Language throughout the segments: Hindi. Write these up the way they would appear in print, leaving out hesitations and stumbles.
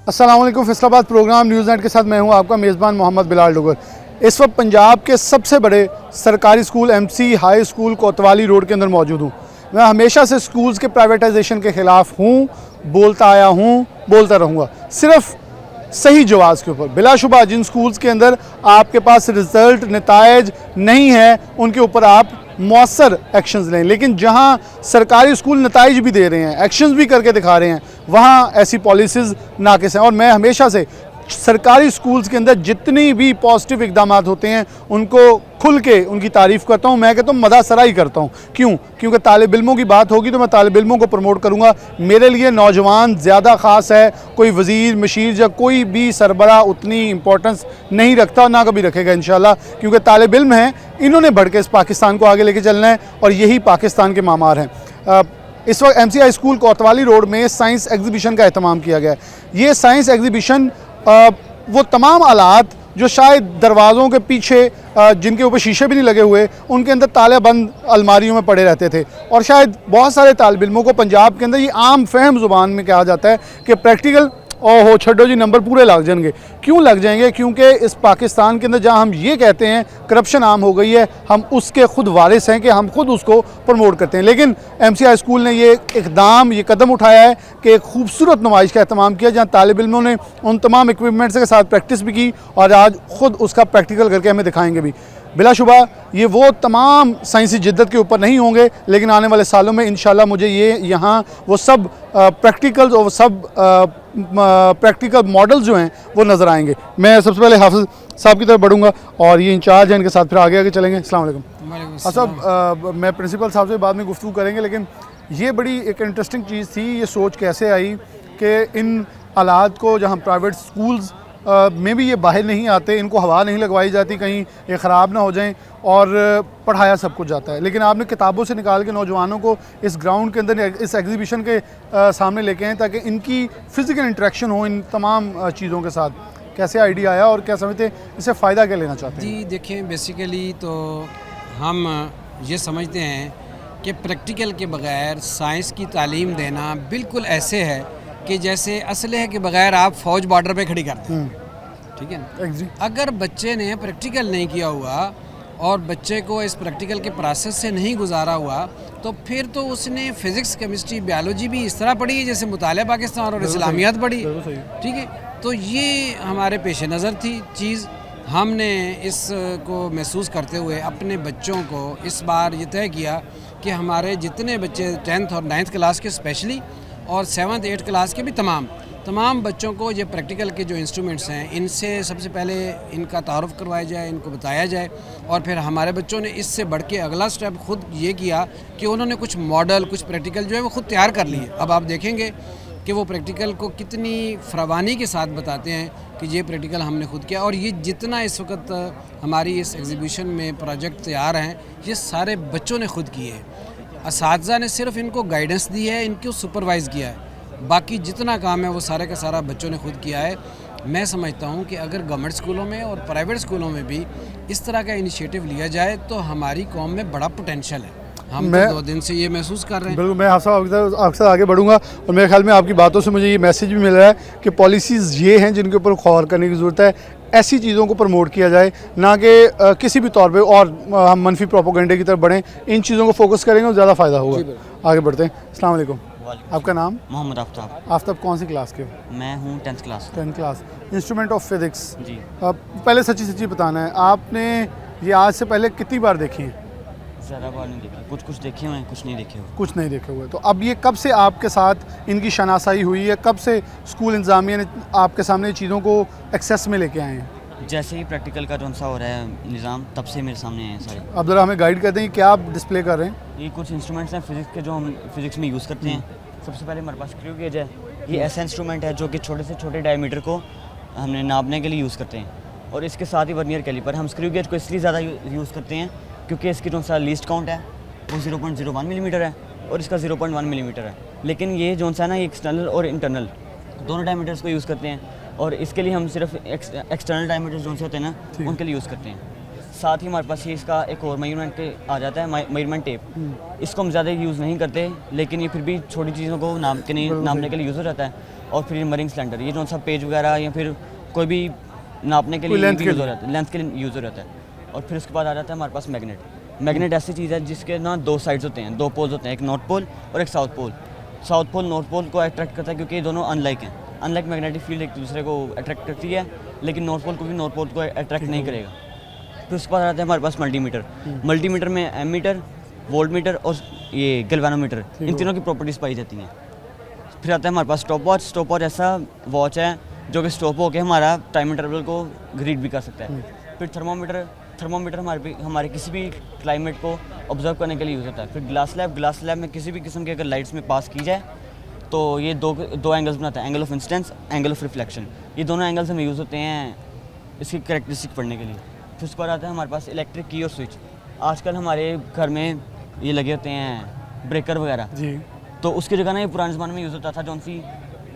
अस्सलाम वालेकुम। फैसलाबाद प्रोग्राम न्यूज़ नेट के साथ मैं हूं आपका मेज़बान मोहम्मद बिलाल डुगर। इस वक्त पंजाब के सबसे बड़े सरकारी स्कूल MC हाई स्कूल कोतवाली रोड के अंदर मौजूद हूं। मैं हमेशा से स्कूल्स के प्राइवेटाइजेशन के ख़िलाफ़ हूं, बोलता आया हूं, बोलता रहूँगा, सिर्फ सही जवाज़ के ऊपर। बिलाशुबा जिन स्कूल्स के अंदर आपके पास रिज़ल्ट नतायज नहीं है उनके ऊपर आप मौसर एक्शंस लें, लेकिन जहां सरकारी स्कूल नताइज भी दे रहे हैं, एक्शंस भी करके दिखा रहे हैं, वहां ऐसी पॉलिसीज़ नाक़िस हैं। और मैं हमेशा से सरकारी स्कूल्स के अंदर जितनी भी पॉजिटिव इक़दाम होते हैं उनको खुल के उनकी तारीफ़ करता हूँ। मैं कहता हूँ मदासराई करता हूँ। क्यों? क्योंकि तालिब इल्मों की बात होगी तो मैं तालिब इल्मों को प्रमोट करूँगा। मेरे लिए नौजवान ज़्यादा ख़ास है, कोई वज़ीर मशीर या कोई भी सरबरा उतनी इंपॉर्टेंस नहीं रखता और ना कभी रखेगा इंशाल्लाह, क्योंकि तालिब इल्म हैं, इन्होंने बढ़ के इस पाकिस्तान को आगे लेके चलना है और यही पाकिस्तान के मामार हैं। इस वक्त MC हाई स्कूल कोतवाली रोड में साइंस एग्जीबिशन का एहतमाम किया गया है। ये साइंस एग्जीबिशन वो तमाम आलात जो शायद दरवाज़ों के पीछे जिनके ऊपर शीशे भी नहीं लगे हुए, उनके अंदर ताले बंद अलमारियों में पड़े रहते थे, और शायद बहुत सारे तालिब इल्मों को पंजाब के अंदर ये आम फहम ज़ुबान में कहा जाता है कि प्रैक्टिकल हो छड्डो जी, नंबर पूरे लग जाएंगे। क्यों लग जाएंगे? क्योंकि इस पाकिस्तान के अंदर जहां हम ये कहते हैं करप्शन आम हो गई है, हम उसके खुद वारिस हैं कि हम खुद उसको प्रमोट करते हैं। लेकिन MC हाई स्कूल ने ये इक़दाम, ये कदम उठाया है कि एक खूबसूरत नुमाइश का एहतमाम किया जहाँ तालिब इल्मों ने उन तमाम इक्विपमेंट्स के साथ प्रैक्टिस भी की और आज ख़ुद उसका प्रैक्टिकल करके हमें दिखाएँगे भी। बिलाशुबा ये वो तमाम साइंसी जिद्दत के ऊपर नहीं होंगे, लेकिन आने वाले सालों में इंशाल्लाह मुझे ये यहाँ वो सब प्रैक्टिकल्स और सब प्रैक्टिकल मॉडल्स जो हैं वो नज़र आएंगे। मैं सबसे पहले हाफिज़ साहब की तरफ बढ़ूँगा और ये इंचार्ज हैं, इनके साथ फिर आगे चलेंगे। अस्सलाम वालेकुम। साहब, मैं प्रिंसिपल साहब से बाद में गुफ्तगू करेंगे, लेकिन ये बड़ी एक इंटरेस्टिंग चीज़ थी, ये सोच कैसे आई कि इन आलात को जहाँ प्राइवेट स्कूल्स में भी ये बाहर नहीं आते, इनको हवा नहीं लगवाई जाती कहीं ये ख़राब ना हो जाएं, और पढ़ाया सब कुछ जाता है, लेकिन आपने किताबों से निकाल के नौजवानों को इस ग्राउंड के अंदर इस एग्जीबिशन के सामने लेके आए ताकि इनकी फ़िज़िकल इंटरेक्शन हो इन तमाम चीज़ों के साथ। कैसे आइडिया आया और क्या समझते हैं इससे फ़ायदा क्या लेना चाहते हैं? जी देखिए, बेसिकली तो हम ये समझते हैं कि प्रैक्टिकल के बग़ैर साइंस की तालीम देना बिल्कुल ऐसे है कि जैसे असलहे के बगैर आप फ़ौज बॉर्डर पे खड़ी कर दें, ठीक है ना। अगर बच्चे ने प्रैक्टिकल नहीं किया हुआ और बच्चे को इस प्रैक्टिकल के प्रोसेस से नहीं गुजारा हुआ, तो फिर तो उसने फ़िज़िक्स, केमिस्ट्री, बायोलॉजी भी इस तरह पढ़ी जैसे मुतालिया पाकिस्तान और इस्लामियात पढ़ी, ठीक है। तो ये हमारे पेश नज़र थी चीज़। हमने इसको महसूस करते हुए अपने बच्चों को इस बार ये तय किया कि हमारे जितने बच्चे 10th और 9th क्लास के स्पेशली और 7th 8th क्लास के भी तमाम बच्चों को ये प्रैक्टिकल के जो इंस्ट्रूमेंट्स हैं इनसे सबसे पहले इनका तारुफ़ करवाया जाए, इनको बताया जाए, और फिर हमारे बच्चों ने इससे बढ़ के अगला स्टेप खुद ये किया कि उन्होंने कुछ मॉडल, कुछ प्रैक्टिकल जो है वो खुद तैयार कर लिए। अब आप देखेंगे कि वो प्रैक्टिकल को कितनी फरावानी के साथ बताते हैं कि ये प्रैक्टिकल हमने खुद किया। और ये जितना इस वक्त हमारी इस एग्ज़िबिशन में प्रोजेक्ट तैयार हैं ये सारे बच्चों ने खुद किए हैं। असातिज़ा ने सिर्फ इनको गाइडेंस दी है, इनको सुपरवाइज़ किया है, बाकी जितना काम है वो सारे का सारा बच्चों ने खुद किया है। मैं समझता हूँ कि अगर गवर्नमेंट स्कूलों में और प्राइवेट स्कूलों में भी इस तरह का इनिशिएटिव लिया जाए तो हमारी कौम में बड़ा पोटेंशियल है। हम तो 2 दिन से ये महसूस कर रहे हैं। बिल्कुल, मैं आपके साथ आगे बढ़ूँगा और मेरे ख्याल में आपकी बातों से मुझे ये मैसेज भी मिल रहा है कि पॉलिसीज़ ये हैं जिनके ऊपर गौर करने की ज़रूरत है। ऐसी चीज़ों को प्रमोट किया जाए, ना कि किसी भी तौर पे और हम मनफी प्रोपोगंडे की तरफ बढ़ें। इन चीज़ों को फोकस करेंगे और ज़्यादा फ़ायदा होगा। आगे बढ़ते हैं। अस्सलाम वालेकुम। आपका नाम? मोहम्मद आफ्ताब। आफ्ताब, कौन सी क्लास के? मैं हूँ 10th class. 10th class, instrument of physics. जी। पहले सच्ची बताना है, आपने ये आज से पहले कितनी बार देखी है? ज़्यादा बार नहीं देखी, कुछ देखे हुए हैं, कुछ नहीं देखे हुए। कुछ नहीं देखे हुए। तो अब ये कब से आपके साथ इनकी शनासाई हुई है? कब से स्कूल इंतज़ामिया ने आपके सामने चीज़ों को एक्सेस में लेके आए हैं? जैसे ही प्रैक्टिकल का जो सा हो रहा है निज़ाम, तब से मेरे सामने आए हैं सारे। अब ज़रा हमें गाइड करते हैं, क्या आप डिस्प्ले कर रहे हैं? ये कुछ इंस्ट्रूमेंट्स हैं फिज़िक्स के जो हम फिज़िक्स में यूज़ करते हैं। सबसे पहले हमारे पास स्क्रू गेज है। ये ऐसा इंस्ट्रूमेंट है जो कि छोटे से छोटे डायमीटर को हमने नापने के लिए यूज़ करते हैं, और इसके साथ ही वर्नियर कैलिपर। हम स्क्रू गेज को इसलिए ज़्यादा यूज़ करते हैं क्योंकि इसकी जो सा लीस्ट काउंट है वो 0.01 मिलीमीटर है और इसका 0.1 मिलीमीटर है। लेकिन ये जो सा है ना, ये एक्सटर्नल और इंटरनल दोनों डायमीटर्स को यूज़ करते हैं, और इसके लिए हम सिर्फ एक्सटर्नल डायमीटर्स जो से होते हैं ना उनके लिए यूज़ करते हैं। साथ ही हमारे पास ये इसका एक और मेजरमेंट आ जाता है, मेजरमेंट टेप। इसको हम ज़्यादा यूज़ नहीं करते, लेकिन ये फिर भी छोटी चीज़ों को नापने के लिए यूज़ हो जाता है। और फिर मरिंग सिलेंडर, ये जो सा पेज वगैरह या फिर कोई भी नापने के लिए यूज़ हो जाता है, लेंथ के लिए यूज़ हो जाता है। और फिर उसके बाद आ जाता है हमारे पास मैग्नेट। मैग्नेट ऐसी चीज़ है जिसके ना 2 साइड्स होते हैं, 2 पोल्स होते हैं, एक नॉर्थ पोल और एक south pole. South pole north pole को अट्रैक्ट करता है क्योंकि ये दोनों अनलाइक हैं। अनलाइक मैग्नेटिक फील्ड एक दूसरे को अट्रैक्ट करती है, लेकिन नॉर्थ पोल को भी नॉर्थ पोल को अट्रैक्ट नहीं करेगा। फिर उसके बाद आता है हमारे पास मल्टीमीटर। मल्टीमीटर में एमीटर, वोल्ट मीटर और ये गैल्वेनोमीटर, इन तीनों की प्रॉपर्टीज़ पाई जाती हैं। फिर आता है हमारे पास स्टॉप वॉच। स्टॉप वॉच ऐसा वॉच है जो कि स्टॉप होकर हमारा टाइम इंटरवल को रीड भी कर सकता है। फिर थर्मोमीटर हमारे किसी भी क्लाइमेट को ऑब्जर्व करने के लिए यूज़ होता है। फिर ग्लास लैब में किसी भी किस्म के अगर लाइट्स में पास की जाए तो ये दो एंगल्स बनाता है, angle of incidence, angle of reflection. ये दोनों एंगल्स हमें यूज़ होते हैं इसकी कैरेक्टरिस्टिक पढ़ने के लिए। फिर उसके बाद आता है हमारे पास इलेक्ट्रिक की और स्विच। आजकल हमारे घर में ये लगे होते हैं ब्रेकर वगैरह जी, तो उसकी जगह ना ये पुराने ज़माने में यूज़ होता था। जौन सी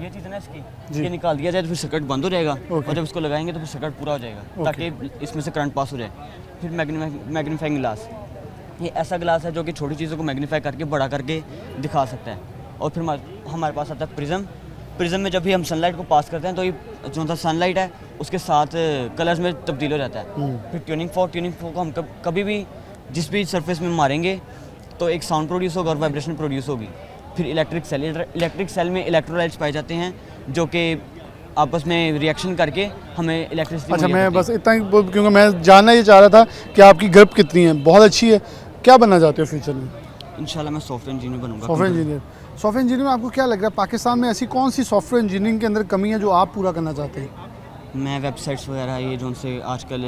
ये चीज़ है ना इसकी, ये निकाल दिया जाए तो फिर सर्किट बंद हो जाएगा और जब इसको लगाएंगे तो फिर सर्किट पूरा हो जाएगा ताकि इसमें से करंट पास हो जाए। फिर मैग्नीफाइंग ग्लास, ये ऐसा ग्लास है जो कि छोटी चीज़ों को मैग्नीफाई करके बड़ा करके दिखा सकता है। और फिर हमारे पास आता है प्रिज्म में जब भी हम सनलाइट को पास करते हैं तो ये जो सा सनलाइट है उसके साथ कलर्स में तब्दील हो जाता है। फिर ट्यूनिंग फॉर्क को हम कभी भी जिस भी सरफेस में मारेंगे तो एक साउंड प्रोड्यूस होगा और वाइब्रेशन प्रोड्यूस होगी। फिर इलेक्ट्रिक सेल में इलेक्ट्रोलाइट्स पाए जाते हैं जो कि आपस में रिएक्शन करके हमें इलेक्ट्रिसिटी। अच्छा, मैं बस इतना ही क्योंकि मैं जानना ये चाह रहा था कि आपकी ग्रिप कितनी है। बहुत अच्छी है। क्या बनना चाहते हो फ्यूचर में? इंशाल्लाह मैं सॉफ्टवेयर इंजीनियर बनूंगा। सॉफ्टवेयर इंजीनियर में आपको क्या लग रहा है पाकिस्तान में ऐसी कौन सी सॉफ्टवेयर इंजीनियरिंग के अंदर कमी है जो आप पूरा करना चाहते हैं? मैं वेबसाइट्स वगैरह ये जो उनसे आजकल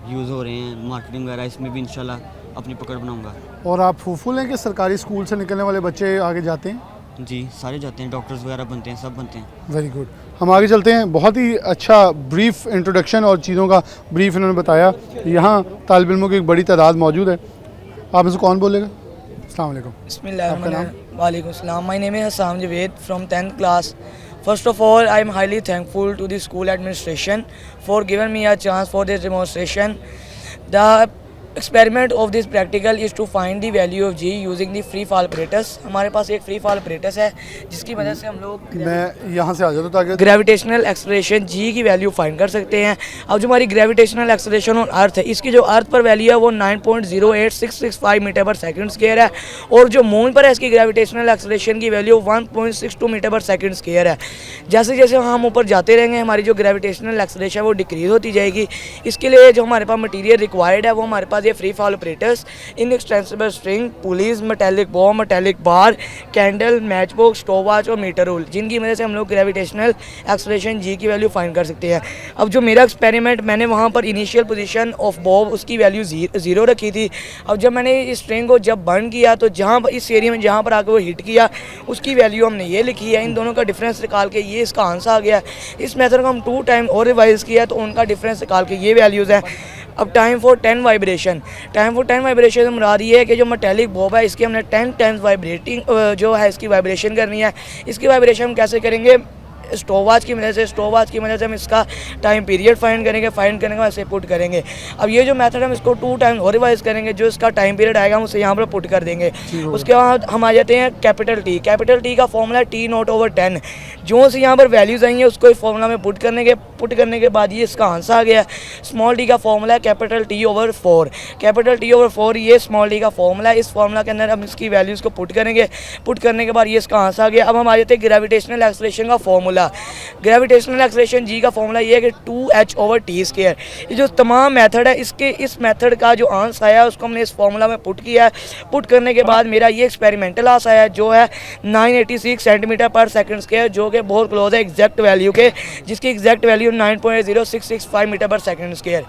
यूज़ हो रहे हैं, मार्केटिंग वगैरह, इसमें भी इंशाल्लाह अपनी पकड़ बनाऊंगा। और आप होपफुल हैं कि सरकारी स्कूल से निकलने वाले बच्चे आगे जाते हैं? जी, सारे जाते हैं, डॉक्टर्स वगैरह बनते हैं, सब बनते हैं। Very good. हम आगे चलते हैं। बहुत ही अच्छा ब्रीफ इंट्रोडक्शन और चीज़ों का ब्रीफ इन्होंने बताया। यहाँ तालिब इल्मों की एक बड़ी तादाद मौजूद है। आप में से कौन बोलेगा? अस्सलाम वालेकुम। वालेकुम अस्सलाम। My name is Hasam Javed from 10th class. First of all, I am highly thankful to the school administration for giving me a chance for this demonstration. The experiment of this practical is to find the value of G using the free fall apparatus. हमारे पास एक free fall apparatus है जिसकी वजह से हम लोग मैं यहाँ से आ जाता हूँ ताकि ग्रेविटेशनल एक्सेलरेशन G की वैल्यू फाइंड कर सकते हैं। अब जो हमारी ग्रेविटेशनल एक्सेलरेशन ऑन अर्थ है, इसकी जो अर्थ पर वैल्यू है वो 9.08665 मीटर पर सेकंड स्क्वायर है और जो मून पर है इसकी ग्रेविटेशनल एक्सेलरेशन की वैल्यू 1.62 मीटर पर सेकंड स्क्वायर है। जैसे जैसे हम ऊपर जाते रहेंगे हमारी जो ग्रेविटेशनल एक्सेलरेशन है वो डिक्रीज होती जाएगी। इसके लिए जो हमारे पास मटीरियल रिक्वायर्ड है वो हमारे पास ये free fall operators, inextensible string, pulleys, metallic bob, metallic bar, candle, matchbox, stopwatch और मीटर रूल, जिनकी वजह से हम लोग ग्रेविटेशनल एक्सेलरेशन जी की वैल्यू फाइंड कर सकते हैं। अब जो मेरा एक्सपेरिमेंट, मैंने वहाँ पर इनिशियल पोजीशन ऑफ बॉब उसकी वैल्यू 0 रखी थी। अब जब मैंने इस स्ट्रिंग को जब बर्न किया तो जहाँ पर इस एरिया में जहाँ पर आकर वो हिट किया उसकी वैल्यू हमने ये लिखी है। इन दोनों का डिफरेंस निकाल के ये इसका आंसर आ गया। इस मेथड को हम 2 टाइम और रिवाइज किया तो उनका डिफरेंस निकाल के ये वैल्यूज़ हैं। अब टाइम फॉर 10 वाइब्रेशन मुराद ये है कि जो मेटालिक बॉब है इसकी हमने 10 टाइम्स वाइब्रेटिंग जो है इसकी वाइब्रेशन करनी है। इसकी वाइब्रेशन हम कैसे करेंगे? स्टॉप वॉच की मदद से हम इसका टाइम पीरियड फाइंड करेंगे, फाइंड करने के बाद इसे पुट करेंगे। अब ये जो मेथड हम इसको 2 टाइम और रिवाइज करेंगे, जो इसका टाइम पीरियड आएगा हम उसे यहाँ पर पुट कर देंगे। उसके बाद हम आ जाते हैं कैपिटल टी का फॉर्मूला T0/10। जो से यहाँ पर वैल्यूज़ आई हैं उसको इस फॉर्मूला में पुट करने के बाद ये इसका आंसर आ गया। स्मॉल टी का फॉर्मूला है T/4 ये स्मॉल टी का फॉर्मूला है। इस फॉर्मूला के अंदर हम इसकी वैल्यूज़ को पुट करने के बाद ये इसका आंसर आ गया। अब हम आ जाते हैं ग्रेविटेशनल एक्सेलरेशन का फॉर्मूला। ग्रेविटेशनल एक्सेलरेशन जी का फॉर्मूला ये है कि 2h/t²। ये जो तमाम मेथड है इस मेथड का जो आंसर आया उसको हमने इस फॉर्मूला में पुट किया है। पुट करने के बाद मेरा ये एक्सपेरिमेंटल आंसर आया जो है 986 सेंटीमीटर पर सेकंड स्क्वायर, जो कि बहुत क्लोज है एग्जैक्ट वैल्यू के, जिसकी एग्जैक्ट वैल्यू 9.0665 मीटर पर सेकंड स्क्वायर।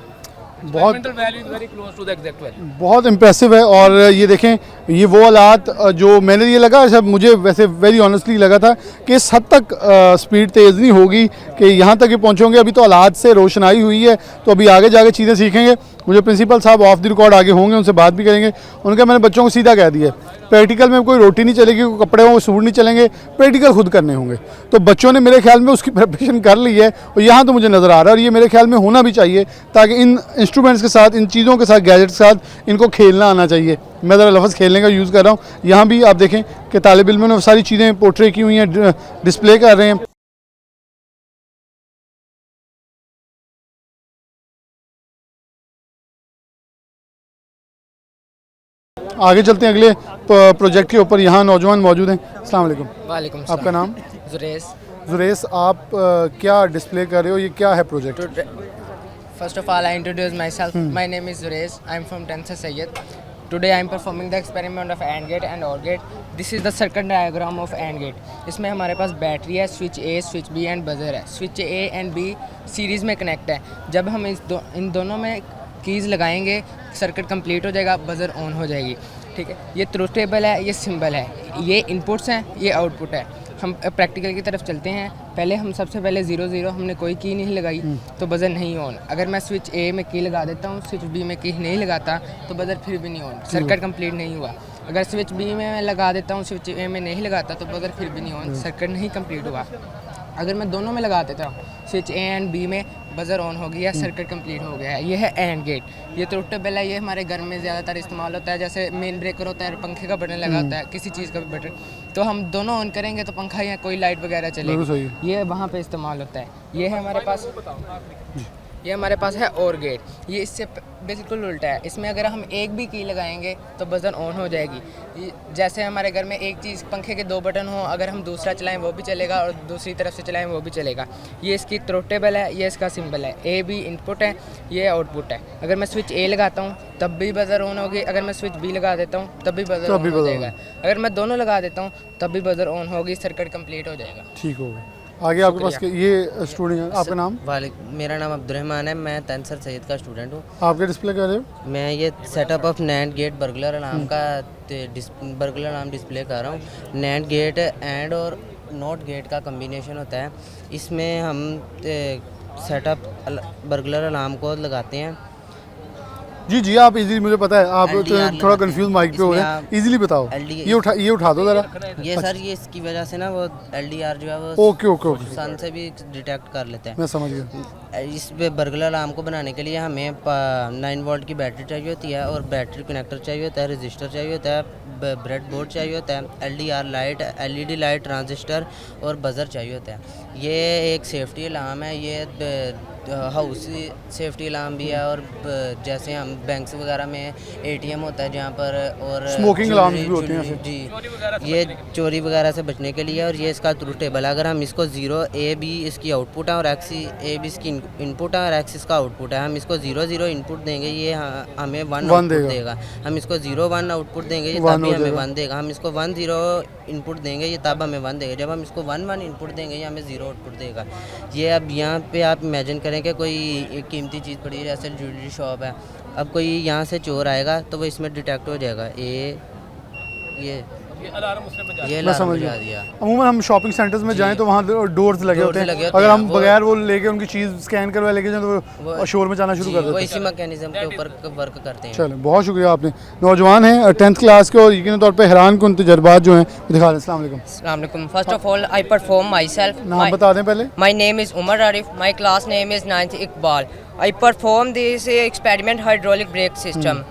बहुत इम्प्रेसिव है। और ये देखें, ये वो हालात जो मैंने ये लगा, सब मुझे वैसे वेरी ऑनेस्टली लगा था कि इस हद तक स्पीड तेज़ नहीं होगी कि यहाँ तक ये पहुँचोगे। अभी तो हालात से रोशनाई हुई है तो अभी आगे जाके चीज़ें सीखेंगे। मुझे प्रिंसिपल साहब ऑफ द रिकॉर्ड आगे होंगे, उनसे बात भी करेंगे। उनका मैंने बच्चों को सीधा कह दिया प्रैक्टिकल में कोई रोटी नहीं चलेगी, कोई कपड़े वो सूट नहीं चलेंगे, प्रैक्टिकल खुद करने होंगे। तो बच्चों ने मेरे ख्याल में उसकी प्रिपरेशन कर ली है और यहाँ तो मुझे नज़र आ रहा है, और ये मेरे ख्याल में होना भी चाहिए, ताकि इन इंस्ट्रूमेंट्स के साथ, इन चीज़ों के साथ, गैजेट्स के साथ इनको खेलना आना चाहिए। मैं ज़रा लफ्ज़ खेलने का यूज़ कर रहा हूँ। यहाँ भी आप देखें कि तालिब इल्मों ने सारी चीज़ें पोर्ट्रे की हुई हैं, डिस्प्ले कर रहे हैं। आगे चलते हैं अगले प्रोजेक्ट के ऊपर। यहाँ नौजवान मौजूद हैं। अस्सलाम वालेकुम। वालेकुम आपका नाम? जुरेस। जुरेस, आप क्या डिस्प्ले कर रहे हो, ये क्या है project? First of all, I introduce myself. My name is Zuresh. I am from 10th Sayyid. Today I am performing the experiment of AND gate and OR gate. This is the circuit diagram of AND gate. इसमें हमारे पास बैटरी है, switch A, switch B and buzzer है। Switch A and B series में कनेक्ट है। जब हम इन दोनों में कीज़ लगाएंगे, सर्किट कंप्लीट हो जाएगा, बजर ऑन हो जाएगी। ठीक है, ये ट्रुथ टेबल है, ये सिंबल है, ये इनपुट्स हैं, ये आउटपुट है। हम प्रैक्टिकल की तरफ चलते हैं। पहले हम सबसे पहले 0-0 हमने कोई की नहीं लगाई तो बजर नहीं ऑन। अगर मैं स्विच ए में की लगा देता हूँ, स्विच बी में की नहीं लगाता तो बजर फिर भी नहीं ऑन, सर्किट कंप्लीट नहीं हुआ। अगर स्विच बी में मैं लगा देता हूँ, स्विच ए में नहीं लगाता तो बजर फिर भी नहीं ऑन, सर्किट नहीं कंप्लीट हुआ। अगर मैं दोनों में लगा देता हूँ, स्विच ए एंड बी में, बजर ऑन हो गया, सर्किट कंप्लीट हो गया है। ये है एंड गेट। ये ट्रुथ टेबल है, ये हमारे घर में ज़्यादातर इस्तेमाल होता है। जैसे मेन ब्रेकर होता है, पंखे का बटन लगा होता है, किसी चीज़ का भी बटन, तो हम दोनों ऑन करेंगे तो पंखा या कोई लाइट वगैरह चलेगी। ये वहाँ पे इस्तेमाल होता है। ये है हमारे पास, ये हमारे पास है और गेट। ये इससे बिल्कुल उल्टा है। इसमें अगर हम एक भी की लगाएंगे तो बजर ऑन हो जाएगी। जैसे हमारे घर में एक चीज़, पंखे के 2 बटन हो, अगर हम दूसरा चलाएं वो भी चलेगा और दूसरी तरफ से चलाएं वो भी चलेगा। ये इसकी ट्रुथ टेबल है, ये इसका सिंबल है। ए बी इनपुट है, ये आउटपुट है। अगर मैं स्विच ए लगाता हूँ तब भी बजर ऑन होगी, अगर मैं स्विच बी लगा देता हूँ तब भी बजर ऑन हो जाएगा। अगर मैं दोनों लगा देता हूँ तब भी बजर ऑन होगी, सर्किट कंप्लीट हो जाएगा। ठीक होगा। आगे आपके पास ये स्टूडेंट है, आपका नाम? मेरा नाम अब्दुर्रहमान है, मैं 10th सैयद का स्टूडेंट हूँ। आप क्या डिस्प्ले कर रहे हो? मैं ये setup of NAND gate burglar alarm का बर्गलर अलार्म डिस्प्ले कर रहा हूँ। नैंड गेट एंड और नॉट गेट का कम्बिनेशन होता है। इसमें हम सेटअप बर्गलर अलार्म को लगाते हैं। जी जी, आप इजीली, मुझे पता है आप थोड़ा कंफ्यूज माइक पे हो रहे हैं, इजीली बताओ। ये उठा दो ज़रा। ये सर, ये इसकी वजह से ना वो LDR जो है वो ओके सन से भी डिटेक्ट कर लेते हैं। मैं समझ गया। इस बर्गलर अलार्म को बनाने के लिए हमें 9 वोल्ट की बैटरी चाहिए होती है और बैटरी कनेक्टर चाहिए होता है, रजिस्टर चाहिए होता है, ब्रेड बोर्ड चाहिए होता है, LDR light, LED light, transistor और बजर चाहिए होता है। ये एक सेफ्टी अलार्म है, ये हाउस सेफ्टी अलार्म भी है। और जैसे हम बैंक्स वगैरह में ATM होता है जहाँ पर, और स्मोकिंग अलार्म्स भी होते हैं जी, ये चोरी वगैरह से बचने के लिए। और ये इसका ट्रुथ टेबल है। अगर हम इसको 0 A B इसकी आउटपुट है और X A B इसकी इनपुट है और X इसका आउटपुट है। हम इसको 0-0 इनपुट देंगे, ये हमें 1 आउटपुट देगा। हम इसको 0-1 आउटपुट देंगे, ये तब भी हमें 1 देगा। हम इसको 1-0 इनपुट देंगे, ये तब हमें 1 देगा। जब हम इसको 1-1 इनपुट देंगे, ये हमें 0 आउटपुट देगा। ये अब यहाँ पे आप इमेजिन करें कि कोई एक कीमती चीज़ पड़ी है, जैसे ज्वेलरी शॉप है। अब कोई यहाँ से चोर आएगा तो वो इसमें डिटेक्ट हो जाएगा। ये अलार्म बजा दिया। अमूमन हम शॉपिंग सेंटर्स में जाएं तो वहाँ डोर्स लगे होते हैं। अगर हम बगैर वो लेके उनकी चीज़ स्कैन करवा लेके जाएं तो वो शोर मचाना शुरू कर देते हैं। वो इसी मैकेनिज्म के ऊपर वर्क करते हैं। चलो, बहुत शुक्रिया। आपने नौजवान हैं 10th क्लास के और यकीन तौर पे हैरान कुन तजर्बात जो हैं दिखा दें। अस्सलाम वालेकुम। अस्सलाम वालेकुम। First of all I perform my self. नाम बता दें पहले। My name is Umar Arif. My class name is 9th Iqbal. I perform this experiment hydraulic brake system.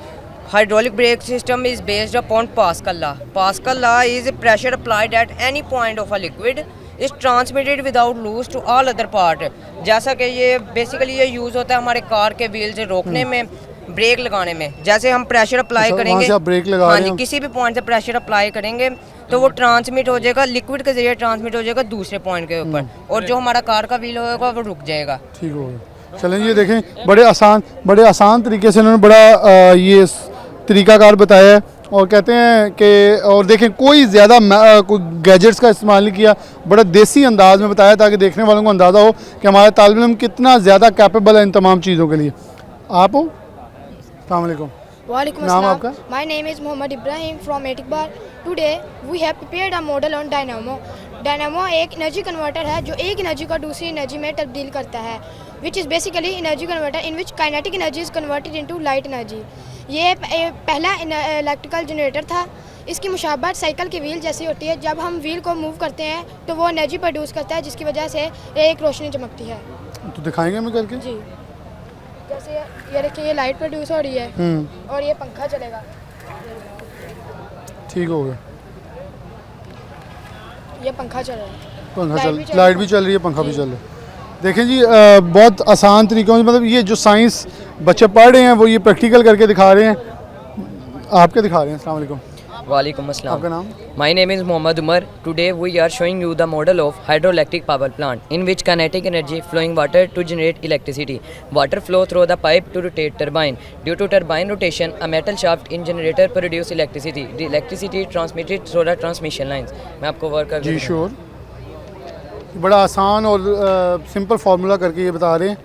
Hydraulic brake system is based upon Pascal law. Pascal law is pressure applied at any point of a liquid is transmitted without loss to all other part. जैसा कि ये बेसिकली ये यूज़ होता है हमारे कार के व्हील से रोकने में, ब्रेक लगाने में। जैसे हम प्रेशर अप्लाई करेंगे, ब्रेक लगा हाँ जी, किसी भी पॉइंट से प्रेशर अप्लाई करेंगे तो वो ट्रांसमिट हो जाएगा, लिक्विड के जरिए ट्रांसमिट हो जाएगा दूसरे पॉइंट के ऊपर, और जो हमारा कार का व्हील होगा वो रुक जाएगा। ठीक होगा। चलें, ये देखें बड़े आसान तरीके से इन्होंने बड़ा ये तरीकाकार बताया है। और कहते हैं कि, और देखें, कोई ज़्यादा कोई गैजेट्स का इस्तेमाल नहीं किया, बड़ा देसी अंदाज में बताया ताकि देखने वालों को अंदाज़ा हो कि हमारे तालिब इल्म कितना ज़्यादा कैपेबल है इन तमाम चीज़ों के लिए। आप हो? अस्सलाम वालेकुम। Walaikum नाम assalam. आपका? My name is Mohammad Ibrahim from Iqbal. Today we have prepared a model on dynamo. Dynamo एक एनर्जी कन्वर्टर है जो एक एनर्जी को दूसरी एनर्जी में तब्दील करता है। which is basically energy converter in which kinetic energy is converted into light energy. ये पहला इलेक्ट्रिकल जनरेटर था। इसकी मुशाबहत साइकिल की व्हील जैसी होती है। जब हम व्हील को मूव करते हैं तो वो एनर्जी प्रोड्यूस करता है, जिसकी वजह से एक रोशनी चमकती है। तो दिखाएंगे हमें करके? जी, जैसे ये देखिए, ये लाइट प्रोड्यूस हो रही है और ये पंखा चलेगा। ठीक हो गया, ये पंखा चल रहा है, लाइट भी चल रही है, पंखा भी चल रहा है। देखें जी, बहुत आसान तरीक़ों से, मतलब ये जो साइंस बच्चे पढ़ रहे हैं वो ये प्रैक्टिकल करके दिखा रहे हैं, आपके दिखा रहे हैं। अस्सलाम वालेकुम। वालेकुम अस्सलाम। आपका नाम? My name is Mohammad Umar. Today we are showing you the model of hydroelectric power plant in which kinetic energy flowing water to generate electricity. Water flow through the pipe to rotate turbine. Due to turbine rotation, a metal shaft in generator produce electricity. The electricity transmitted through the transmission lines. मैं आपको वर्क कर जी श्योर। बड़ा आसान और सिंपल फार्मूला करके ये बता रहे हैं।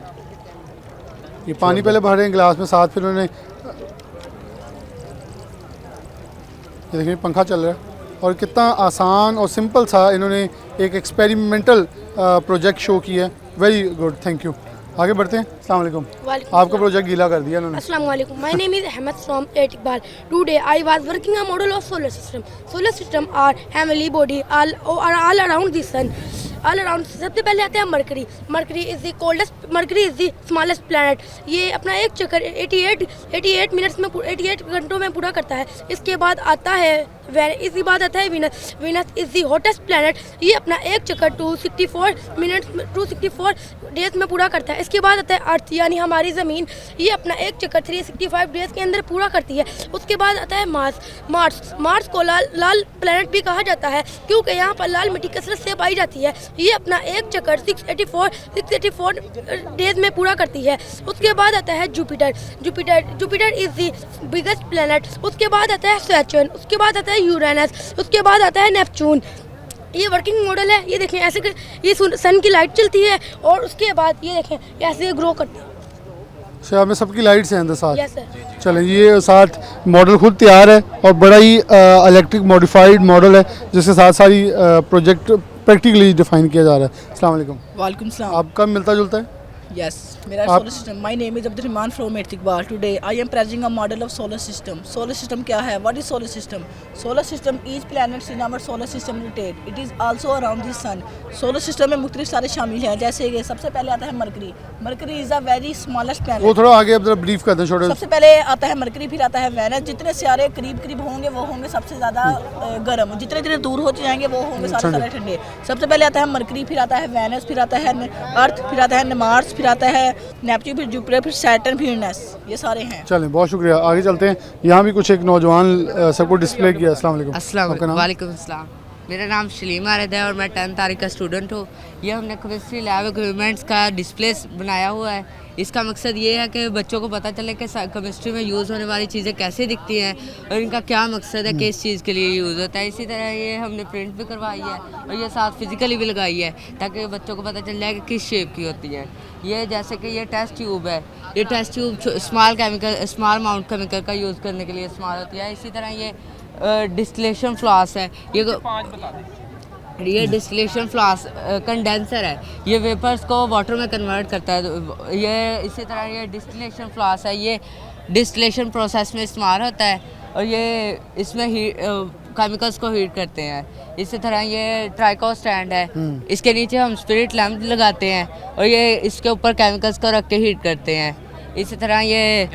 ये पानी पहले भर रहे हैं गिलास में, साथ फिर उन्होंने ये देखिए पंखा चल रहा है। और कितना आसान और सिंपल सा इन्होंने एक एक्सपेरिमेंटल प्रोजेक्ट शो किया है। Very good, thank you. आगे बढ़ते हैं। अस्सलाम वालेकुम। आपका प्रोजेक्ट गीला कर दिया इन्होंने। Assalamu alaikum. My name is Ahmed from Iqbal. Today I was working a model of solar system. Solar system are heavenly body all around the sun. All around। सबसे पहले आता है mercury. Mercury is the coldest, mercury is the smallest planet. ये अपना एक चक्कर 88 मिनट्स में 88 घंटों में पूरा करता है। इसके बाद आता है इसके बाद आता है Venus. Venus is the hottest planet. ये अपना एक चक्कर 264 डेज में पूरा करता है। इसके बाद आता है अर्थ यानी हमारी ज़मीन। ये अपना एक चक्कर 365 डेज के अंदर पूरा करती है। उसके बाद आता है मार्स को लाल प्लैनेट भी कहा जाता है क्योंकि यहाँ पर लाल मिट्टी कसरत से पाई जाती है। ये अपना एक चक्कर 684 डेज में पूरा करती है। उसके बाद आता है Jupiter is the biggest planet. उसके बाद आता है सैटर्न। उसके बाद आता है यूरेनस। उसके बाद आता है नेपच्यून। ये वर्किंग मॉडल है। ये देखें ऐसे ये सन की लाइट चलती है और उसके बाद ये देखें ऐसे ग्रो करती है। अच्छा, में सबकी लाइट्स हैं अंदर साथ? Yes sir. चलें, ये साथ मॉडल खुद तैयार है और बड़ा ही इलेक्ट्रिक मॉडिफाइड मॉडल है जिसके साथ सारी प्रोजेक्ट प्रैक्टिकली डिफाइन किया जा रहा है। अस्सलाम वालेकुम। वालेकुम सलाम। आपका मिलता जुलता है? Yes, मेरा solar system. My name is Abdurrahman from Iqbal. Today I am presenting a model of solar system. Solar system क्या है? What is solar system? Solar system each planet in our solar system rotate. It is also around the sun. Solar system में मुख्तलिफ सारे शामिल हैं, जैसे कि सबसे पहले आता है mercury. Mercury is a very smallest planet. वो थोड़ा आगे जरा ब्रीफ कर दें छोटे। सबसे पहले आता है मरकरी, फिर आता है वेनस। जितने सारे करीब होंगे वो होंगे सबसे ज़्यादा गर्म, जितने दूर हो जाएंगे वो होंगे सारे ठंडे। सबसे पहले आता है मरकरी, फिर आता है वेनस, फिर आता है अर्थ, फिर आता है मार्स, फिर आता है नेपच्यून, फिर जुपिटर, फिर सैटर्न, फिर यूरेनस। ये सारे हैं। चलें, बहुत शुक्रिया। आगे चलते हैं। यहाँ भी कुछ एक नौजवान सबको डिस्प्ले किया। अस्सलाम वालेकुम। अस्सलाम वालेकुम अस्सलाम। मेरा नाम शलीम आरिद है और मैं 10th तारीख का स्टूडेंट हूँ। ये हमने केमिस्ट्री लैब इक्विपमेंट्स का डिस्प्ले बनाया हुआ है। इसका मकसद ये है कि बच्चों को पता चले कि केमिस्ट्री में यूज़ होने वाली चीज़ें कैसे दिखती हैं और इनका क्या मकसद है, किस चीज़ के लिए यूज़ होता है। इसी तरह ये हमने प्रिंट भी करवाई है और ये साथ फिज़िकली भी लगाई है ताकि बच्चों को पता चल जाए कि किस शेप की होती है। ये जैसे कि ये टेस्ट ट्यूब है। ये test tube small amount chemical का यूज़ करने के लिए इस्तेमाल होती है। इसी तरह ये डिस्टिलेशन फ्लास्क है। ये डिस्टिलेशन फ्लास्क कंडेंसर है। ये वेपर्स को वाटर में कन्वर्ट करता है। ये इसी तरह ये डिस्टिलेशन फ्लास्क है। ये डिस्टिलेशन प्रोसेस में इस्तेमाल होता है और ये इसमें केमिकल्स को हीट करते हैं। इसी तरह ये ट्राइको स्टैंड है। इसके नीचे हम स्पिरिट लैंप लगाते हैं और ये इसके ऊपर केमिकल्स को रख के हीट करते हैं। इसी तरह ये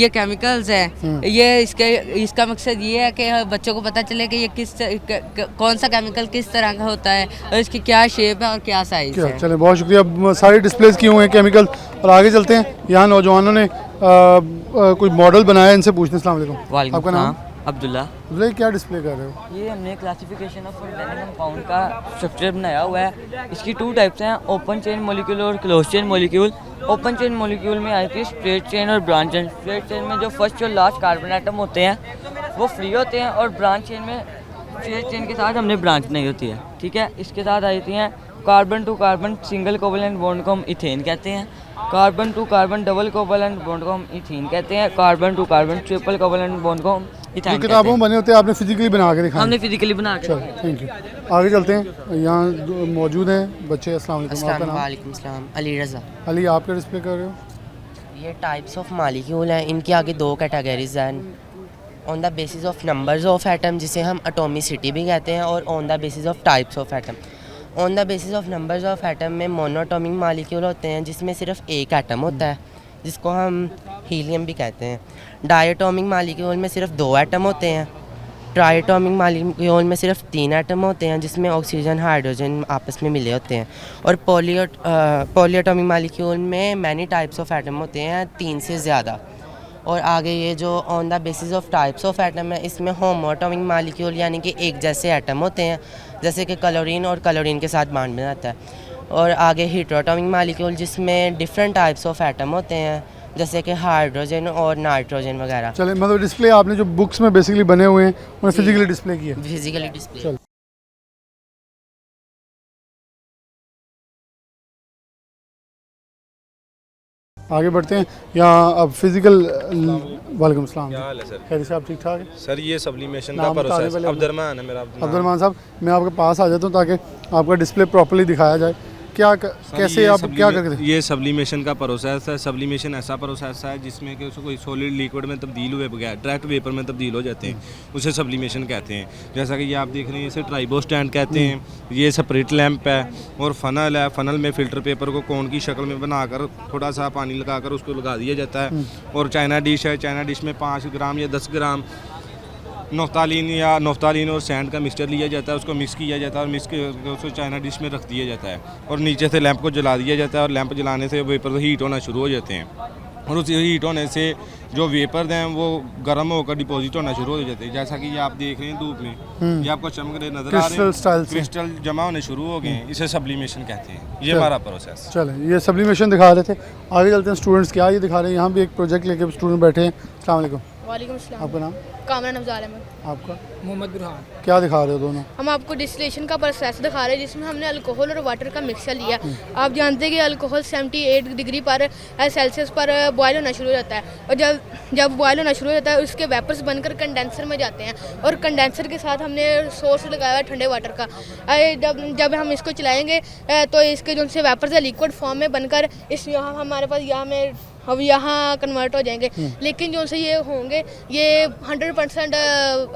केमिकल्स हैं। ये इसका मकसद ये है कि बच्चों को पता चले कि ये कौन सा केमिकल किस तरह का होता है और इसकी क्या शेप है और क्या साइज़ है। चलें, बहुत शुक्रिया। सारे डिस्प्लेस किए हुए हैं केमिकल। और आगे चलते हैं। यहाँ नौजवानों ने कोई मॉडल बनाया, इनसे पूछते हैं। अस्सलाम वालेकुम। आपका नाम? अब्दुल्ला। क्या डिस्प्ले कर रहे हो? ये हमने क्लासिफिकेशन ऑफ ऑर्गेनिक कंपाउंड का स्ट्रक्चर बनाया हुआ है। इसकी 2 टाइप्स हैं, ओपन चेन मॉलिक्यूल और close chain molecule. Open chain molecule में आती है स्ट्रेट चेन और ब्रांच चेन। स्ट्रेट चेन में जो फर्स्ट और लास्ट कार्बन एटम होते हैं वो फ्री होते हैं और ब्रांच चेन में स्ट्रेट चेन के साथ हमने ब्रांच नहीं होती है। ठीक है, इसके साथ आ जाती हैं carbon to carbon single covalent bond को हम इथेन कहते हैं। Carbon to carbon double covalent bond को हम इथीन कहते हैं। Carbon to carbon triple covalent bond को हम ये जो time किताबों कहते में बने होते हैं आपने फिजिकली बना के हैं। दिखाया? हमने फिजिकली बना के चलो थैंक यू। आगे चलते हैं, यहाँ मौजूद हैं बच्चे। अस्सलाम वालेकुम, आपका नाम? वालेकुम सलाम, अली रज़ा। अली, आप क्या डिस्प्ले कर रहे हो? ये टाइप्स ऑफ मालिक्यूल हैं, इनके आगे 2 कैटेगरीज हैं। On the basis of numbers of atom, जिसे हम एटॉमिसिटी भी कहते हैं, और on the basis of types of atom. On the basis of numbers of atom में मोनोटॉमिक मालिक्यूल होते हैं जिसमें सिर्फ एक एटम होता है, जिसको हम हीलियम भी कहते हैं। डायटोमिक मालिक्यूल में सिर्फ 2 एटम होते हैं। ट्राइटोमिक मालिक्यूल में सिर्फ 3 एटम होते हैं, जिसमें ऑक्सीजन हाइड्रोजन आपस में मिले होते हैं। और पॉलीएटॉमिक मालिक्यूल में मैनी टाइप्स ऑफ एटम होते हैं, 3 से ज़्यादा। और आगे ये जो on the basis of types of atom है, इसमें होमोटॉमिक मालिक्यूल यानी कि एक जैसे एटम होते हैं, जैसे कि क्लोरीन और क्लोरीन के साथ बॉन्ड बनाता है। और आगे हेटेरोटॉमिक मालिक्यूल, जिसमें डिफरेंट टाइप्स ऑफ एटम होते हैं, जैसे कि हाइड्रोजन और नाइट्रोजन वगैरह। चले, मतलब डिस्प्ले आपने जो बुक्स में बेसिकली बने हुए हैं उन्हें फिजिकली डिस्प्ले किया? Physically display. चलो। आगे बढ़ते हैं, यहाँ अब फिजिकल। वालेकुम अस्सलाम। क्या हाल है सर? खैर से आप ठीक ठाक हैं? सर ये सब्लिमेशन का नाम बता दें प्रोसेस। पहले। अब्दुलरहमान है मेरा नाम। अब्दुलरहमान साहब, मैं आपके पास आ जाता हूँ ताकि आपका डिस्प्ले प्रॉपर्ली दिखाया जाए। क्या कैसे आप क्या करते हैं? ये सब्लिमेशन का प्रोसेस है। सब्लिमेशन ऐसा प्रोसेस है जिसमें कि उसको कोई सॉलिड लिक्विड में तब्दील हुए बगैर डायरेक्ट वेपर में तब्दील हो जाते हैं, उसे सब्लिमेशन कहते हैं। जैसा कि ये आप देख रहे हैं, इसे ट्राइबो स्टैंड कहते हैं। ये सेपरेट लैंप है और फनल है। फनल में फ़िल्टर पेपर को कोन की शक्ल में बनाकर थोड़ा सा पानी लगाकर उसको लगा दिया जाता है। और चाइना डिश है। चाइना डिश में 5 ग्राम या 10 ग्राम नफ्तालीन और सैंड का मिक्सचर लिया जाता है, उसको मिक्स किया जाता है और मिक्स करके उसको चाइना डिश में रख दिया जाता है। और नीचे से लैंप को जला दिया जाता है और लैंप जलाने से वेपर हीट होना शुरू हो जाते हैं। और उस हीट होने से जो वेपर हैं वो गर्म होकर डिपॉजिट होना शुरू हो जाते हैं। जैसा कि ये आप देख रहे हैं धूप में, ये आपको चमक रहे नजर आ रहे हैं, क्रिस्टल जमा होने शुरू हो गए हैं। इसे सब्लिमेशन कहते हैं। ये हमारा प्रोसेस। चले, ये सब्लिमेशन दिखा रहे थे। आगे चलते हैं, स्टूडेंट्स क्या ये दिखा रहे हैं। यहाँ भी एक प्रोजेक्ट लेके स्टूडेंट बैठे हैं। अस्सलाम वालेकुम। वालेकुम अस्सलाम। आपका नाम? कामरान अफजाल अहमद। आपका? मोहम्मद बुरहान। क्या दिखा रहे हो दोनों? हम आपको डिस्टिलेशन का प्रोसेस दिखा रहे हैं जिसमें हमने अल्कोहल और वाटर का मिक्सचर लिया। आप जानते हैं कि अल्कोहल 78 डिग्री पर सेल्सियस पर बॉयल होना शुरू हो जाता है, और जब बॉयल होना शुरू हो जाता है उसके वेपर्स बनकर कंडेंसर में जाते हैं। और कंडेंसर के साथ हमने सोर्स लगाया हुआ है ठंडे वाटर का। जब हम इसको चलाएँगे तो इसके जो से वेपर्स है लिक्विड फॉर्म में बनकर इस यहाँ हमारे पास अब यहाँ कन्वर्ट हो जाएंगे। लेकिन जो से ये होंगे, ये 100%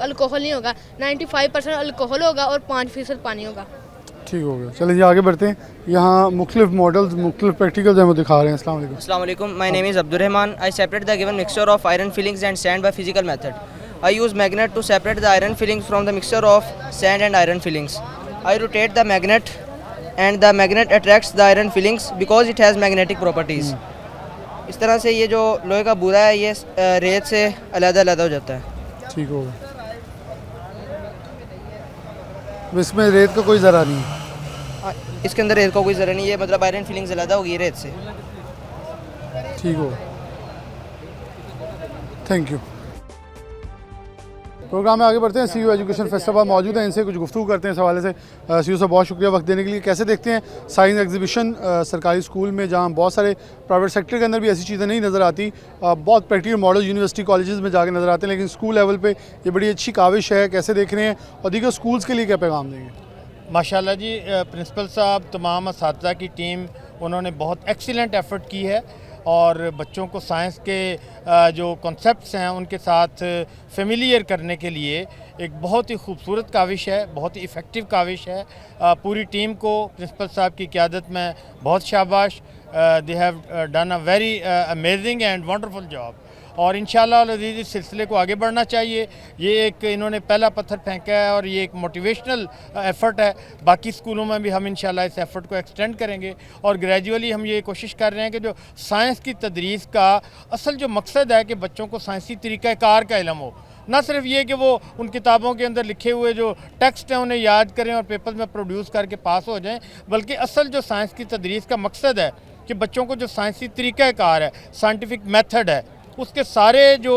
अल्कोहल नहीं होगा, 95% अल्कोहल होगा और 5% पानी होगा। ठीक हो गया। चलिए जी आगे बढ़ते हैं। यहाँ मुख्तलिफ मॉडल्स, मुख्तलिफ प्रैक्टिकल्स हमें दिखा रहे हैं। अस्सलाम वालेकुम। अस्सलाम वालेकुम। My name is Abdulrahman. I separate the given mixture of iron filings and sand by physical method. I use magnet to separate the iron filings from the mixture of sand and iron filings. I rotate the magnet and the magnet attracts the iron filings because it has magnetic properties. इस तरह से ये जो लोहे का बूरा है ये रेत से अलग-अलग हो जाता है। ठीक हो गया। इसमें रेत का कोई ज़रा नहीं है? इसके अंदर रेत का कोई ज़रा नहीं है, मतलब आयरन फिलिंग्स अलग होगी रेत से। ठीक हो, थैंक यू। प्रोग्राम में आगे बढ़ते हैं। सीयू एजुकेशन फेस्टिवल मौजूद है, इनसे कुछ गुफ्तगू करते हैं इस हवाले से। सीयू से बहुत शुक्रिया वक्त देने के लिए। कैसे देखते हैं साइंस एग्जीबिशन सरकारी स्कूल में, जहां बहुत सारे प्राइवेट सेक्टर के अंदर भी ऐसी चीज़ें नहीं नज़र आती, बहुत प्रैक्टिकल मॉडल यूनिवर्सिटी कॉलेजेस में जाके नज़र आते हैं, लेकिन स्कूल लेवल पे ये बड़ी अच्छी काविश है। कैसे देख रहे हैं और दीगर स्कूल्स के लिए क्या पैगाम देंगे? माशाल्लाह जी, प्रिंसिपल साहब, तमाम असातिज़ा की टीम, उन्होंने बहुत एक्सीलेंट एफ़र्ट की है और बच्चों को साइंस के जो कॉन्सेप्ट्स हैं उनके साथ फेमिलियर करने के लिए एक बहुत ही खूबसूरत काविश है, बहुत ही इफ़ेक्टिव काविश है। पूरी टीम को प्रिंसिपल साहब की क़यादत में बहुत शाबाश। They have done a very amazing and wonderful job. और इंशाअल्लाह अज़ीज़ इस सिलसिले को आगे बढ़ना चाहिए। ये एक इन्होंने पहला पत्थर फेंका है और ये एक मोटिवेशनल एफ़र्ट है। बाकी स्कूलों में भी हम इंशाअल्लाह इस एफ़र्ट को एक्सटेंड करेंगे और ग्रेजुअली हम ये कोशिश कर रहे हैं कि जो साइंस की तदरीस का असल जो मकसद है कि बच्चों को साइंसी तरीक़ाकार का इल्म हो, ना सिर्फ ये कि वो उन किताबों के अंदर लिखे हुए जो टेक्स्ट हैं उन्हें याद करें और पेपर में प्रोड्यूस करके पास हो जाएं, बल्कि असल जो साइंस की तदरीस का मकसद है कि बच्चों को जो साइंसी तरीक़ाकार है, साइंटिफिक मेथड है, उसके सारे जो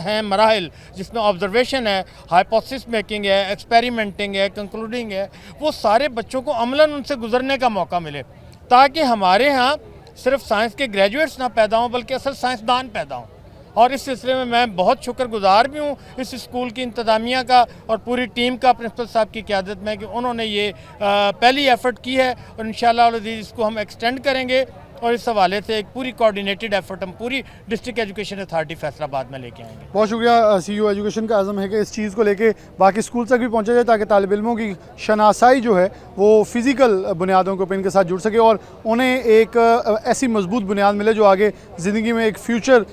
हैं मराहिल, जिसमें ऑब्जर्वेशन है, हाइपोथेसिस मेकिंग है, एक्सपेरिमेंटिंग है, कंक्लूडिंग है, वो सारे बच्चों को अमलन उनसे गुजरने का मौका मिले, ताकि हमारे यहाँ सिर्फ साइंस के ग्रेजुएट्स ना पैदा हों बल्कि असल साइंसदान पैदा हों। और इस सिलसिले में मैं बहुत शुक्रगुजार भी हूँ इस स्कूल की इंतज़ामिया का और पूरी टीम का प्रिंसिपल साहब की क़यादत में कि उन्होंने ये पहली एफ़र्ट की है और इंशाअल्लाह अज़ीज़ इसको हम एक्सटेंड करेंगे और इस हवाले से एक पूरी कोऑर्डिनेटेड एफर्ट हम पूरी डिस्ट्रिक्ट एजुकेशन अथॉरिटी फैसलाबाद में लेके आएंगे। बहुत शुक्रिया। सीईओ एजुकेशन का आज़म है कि इस चीज़ को लेके बाकी स्कूल तक भी पहुंचा जाए ताकि तालिब इल्मों की शनासाई जो है वो फ़िज़िकल बुनियादों के ऊपर इनके साथ जुड़ सके और उन्हें एक ऐसी मजबूत बुनियाद मिले जो आगे ज़िंदगी में एक फ्यूचर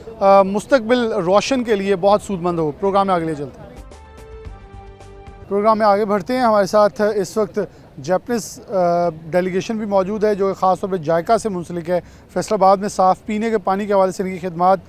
मुस्तकबिल रोशन के लिए बहुत सूदमंद हो। प्रोग्राम में आगे ले चलते हैं। प्रोग्राम में आगे बढ़ते हैं। हमारे साथ इस वक्त जैपनीज़ डेलीगेशन भी मौजूद है जो ख़ास तौर पर जायका से मुंसलिक है। फैसलाबाद में साफ़ पीने के पानी के हवाले से इनकी खिदमात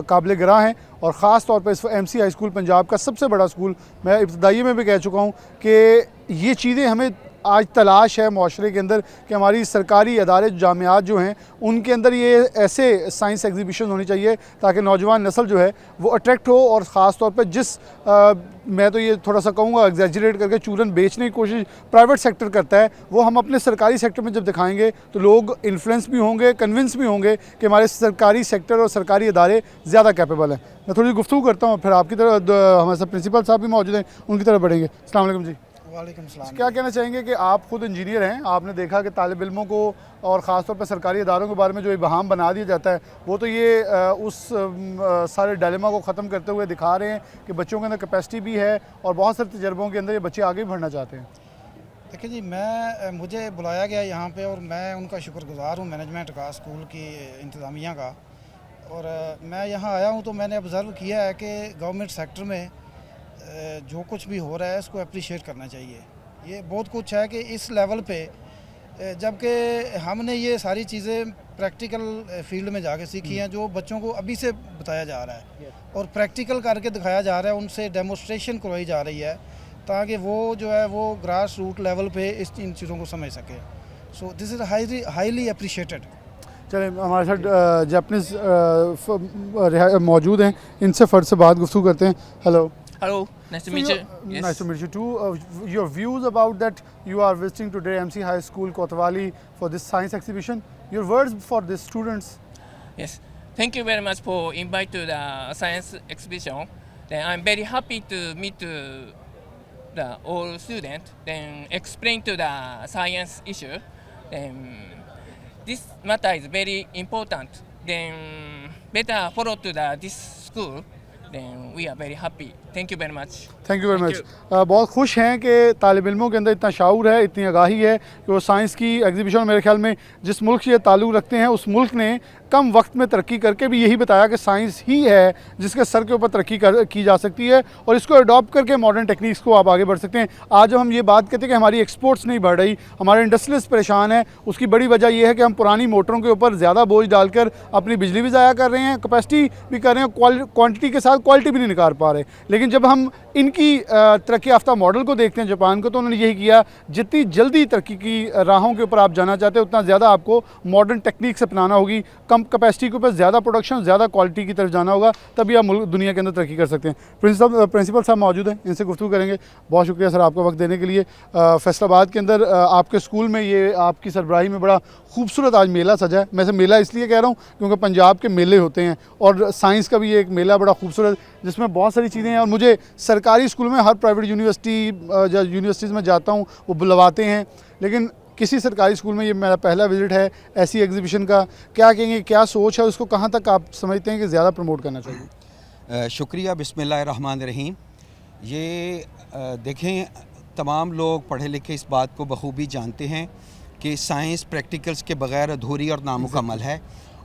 काबिल गिरां हैं और ख़ास तौर पर इस MC हाई स्कूल पंजाब का सबसे बड़ा स्कूल, मैं इब्तदाई में भी कह चुका हूँ कि ये चीज़ें हमें आज तलाश है माशरे के अंदर कि हमारी सरकारी अदारे जामियात जो हैं उनके अंदर ये ऐसे साइंस एग्जीबिशन होनी चाहिए ताकि नौजवान नस्ल जो है वो अट्रैक्ट हो और ख़ास तौर पर जिस मैं तो ये थोड़ा सा कहूँगा एग्जैजरेट करके चूरन बेचने की कोशिश प्राइवेट सेक्टर करता है, वो हम अपने सरकारी सेक्टर में जब दिखाएंगे तो लोग इन्फ्लुएंस भी होंगे, कन्विंस भी होंगे कि हमारे सरकारी सेक्टर और सरकारी इदारे ज़्यादा कैपेबल हैं। मैं थोड़ी गुफ्तगू करता हूँ, फिर आपकी तरफ हमारे साथ प्रिंसिपल साहब भी मौजूद हैं, उनकी तरफ बढ़ेंगे। अस्सलाम वालेकुम जी। वालेकुम सलाम। क्या कहना चाहेंगे कि आप खुद इंजीनियर हैं, आपने देखा कि तालिब इल्मों को और ख़ास तौर पर सरकारी इदारों के बारे में जो इबहाम बना दिया जाता है वो तो ये उस सारे डायलेमा को ख़त्म करते हुए दिखा रहे हैं कि बच्चों के अंदर कैपेसिटी भी है और बहुत सारे तजर्बों के अंदर ये बच्चे आगे भी बढ़ना चाहते हैं। देखिए जी, मुझे बुलाया गया यहाँ पे और मैं उनका शुक्रगुजार हूँ मैनेजमेंट का, स्कूल की इंतज़ामिया का। और मैं यहाँ आया हूँ तो मैंने ऑब्ज़र्व किया है कि गवर्नमेंट सेक्टर में जो कुछ भी हो रहा है इसको अप्रिशिएट करना चाहिए। ये बहुत कुछ है कि इस लेवल पे जबकि हमने ये सारी चीज़ें प्रैक्टिकल फील्ड में जाके सीखी हैं जो बच्चों को अभी से बताया जा रहा है और प्रैक्टिकल करके दिखाया जा रहा है, उनसे डेमोस्ट्रेशन करवाई जा रही है ताकि वो जो है वो ग्रास रूट लेवल पे इन चीज़ों को समझ सके। So this is highly appreciated. चलिए, हमारे साथ जापानीज़ मौजूद हैं, इनसे फ़र्द से बात गुफ्तगू करते हैं। Hello. Hello, nice to meet you. Yes. Nice to meet you too. Your views about that you are visiting today MC High School Kotwali for this science exhibition. Your words for the students. Yes, thank you very much for invite to the science exhibition. Then I'm very happy to meet the all students. Then explain to the science issue. Then this matter is very important. Then better follow to this school. Then we are very happy. Thank you very much. Thank you very much. बहुत खुश हैं कि तालिब इल्मों के अंदर इतना शाऊर है, इतनी आगाही है कि वो साइंस की एग्जीबिशन मेरे ख्याल में जिस मुल्क से ताल्लुक़ रखते हैं उस मुल्क ने कम वक्त में तरक्की करके भी यही बताया कि साइंस ही है जिसके सर के ऊपर तरक्की की जा सकती है और इसको अडॉप्ट करके मॉडर्न टेक्निक्स को आप आगे बढ़ सकते हैं। आज जब हम ये बात कहते हैं कि हमारी एक्सपोर्ट्स नहीं बढ़ रही, हमारे इंडस्ट्रियलिस्ट परेशान है, उसकी बड़ी वजह यह है कि हम पुरानी मोटरों के ऊपर ज़्यादा बोझ डालकर अपनी बिजली भी ज़ाया कर रहे हैं, कैपेसिटी भी कर रहे हैं, क्वांटिटी के साथ क्वालिटी भी नहीं निकाल पा रहे। लेकिन जब हम इनकी तरक्की याफ्ता मॉडल को देखते हैं जापान को, तो उन्होंने यही किया, जितनी जल्दी तरक्की की राहों के ऊपर आप जाना चाहते हैं उतना ज़्यादा आपको मॉडर्न टेक्निक्स अपनाना होगी, कम कैपेसिटी के ऊपर ज़्यादा प्रोडक्शन, ज़्यादा क्वालिटी की तरफ जाना होगा, तभी आप दुनिया के अंदर तरक्की कर सकते हैं। प्रिंसिपल साहब मौजूद हैं, इनसे गुफ्तगू करेंगे। बहुत शुक्रिया सर आपका वक्त देने के लिए। फैसलाबाद के अंदर आपके स्कूल में ये आपकी सरबराही में बड़ा खूबसूरत आज मेला सजा है। मैं से मेला इसलिए कह रहा हूँ क्योंकि पंजाब के मेले होते हैं और साइंस का भी ये एक मेला बड़ा खूबसूरत जिसमें बहुत सारी चीज़ें हैं और मुझे सरकारी स्कूल में हर प्राइवेट यूनिवर्सिटीज़ में जाता हूँ वो बुलवाते हैं, लेकिन किसी सरकारी स्कूल में ये मेरा पहला विज़िट है ऐसी एग्जीबिशन का। क्या कहेंगे, क्या सोच है, उसको कहाँ तक आप समझते हैं कि ज़्यादा प्रमोट करना चाहिए? शुक्रिया। बिस्मिल्लाहिर्रहमानिर्रहीम। ये देखें, तमाम लोग पढ़े लिखे इस बात को बखूबी जानते हैं कि साइंस प्रैक्टिकल्स के बग़ैर अधूरी और नामुकम्मल है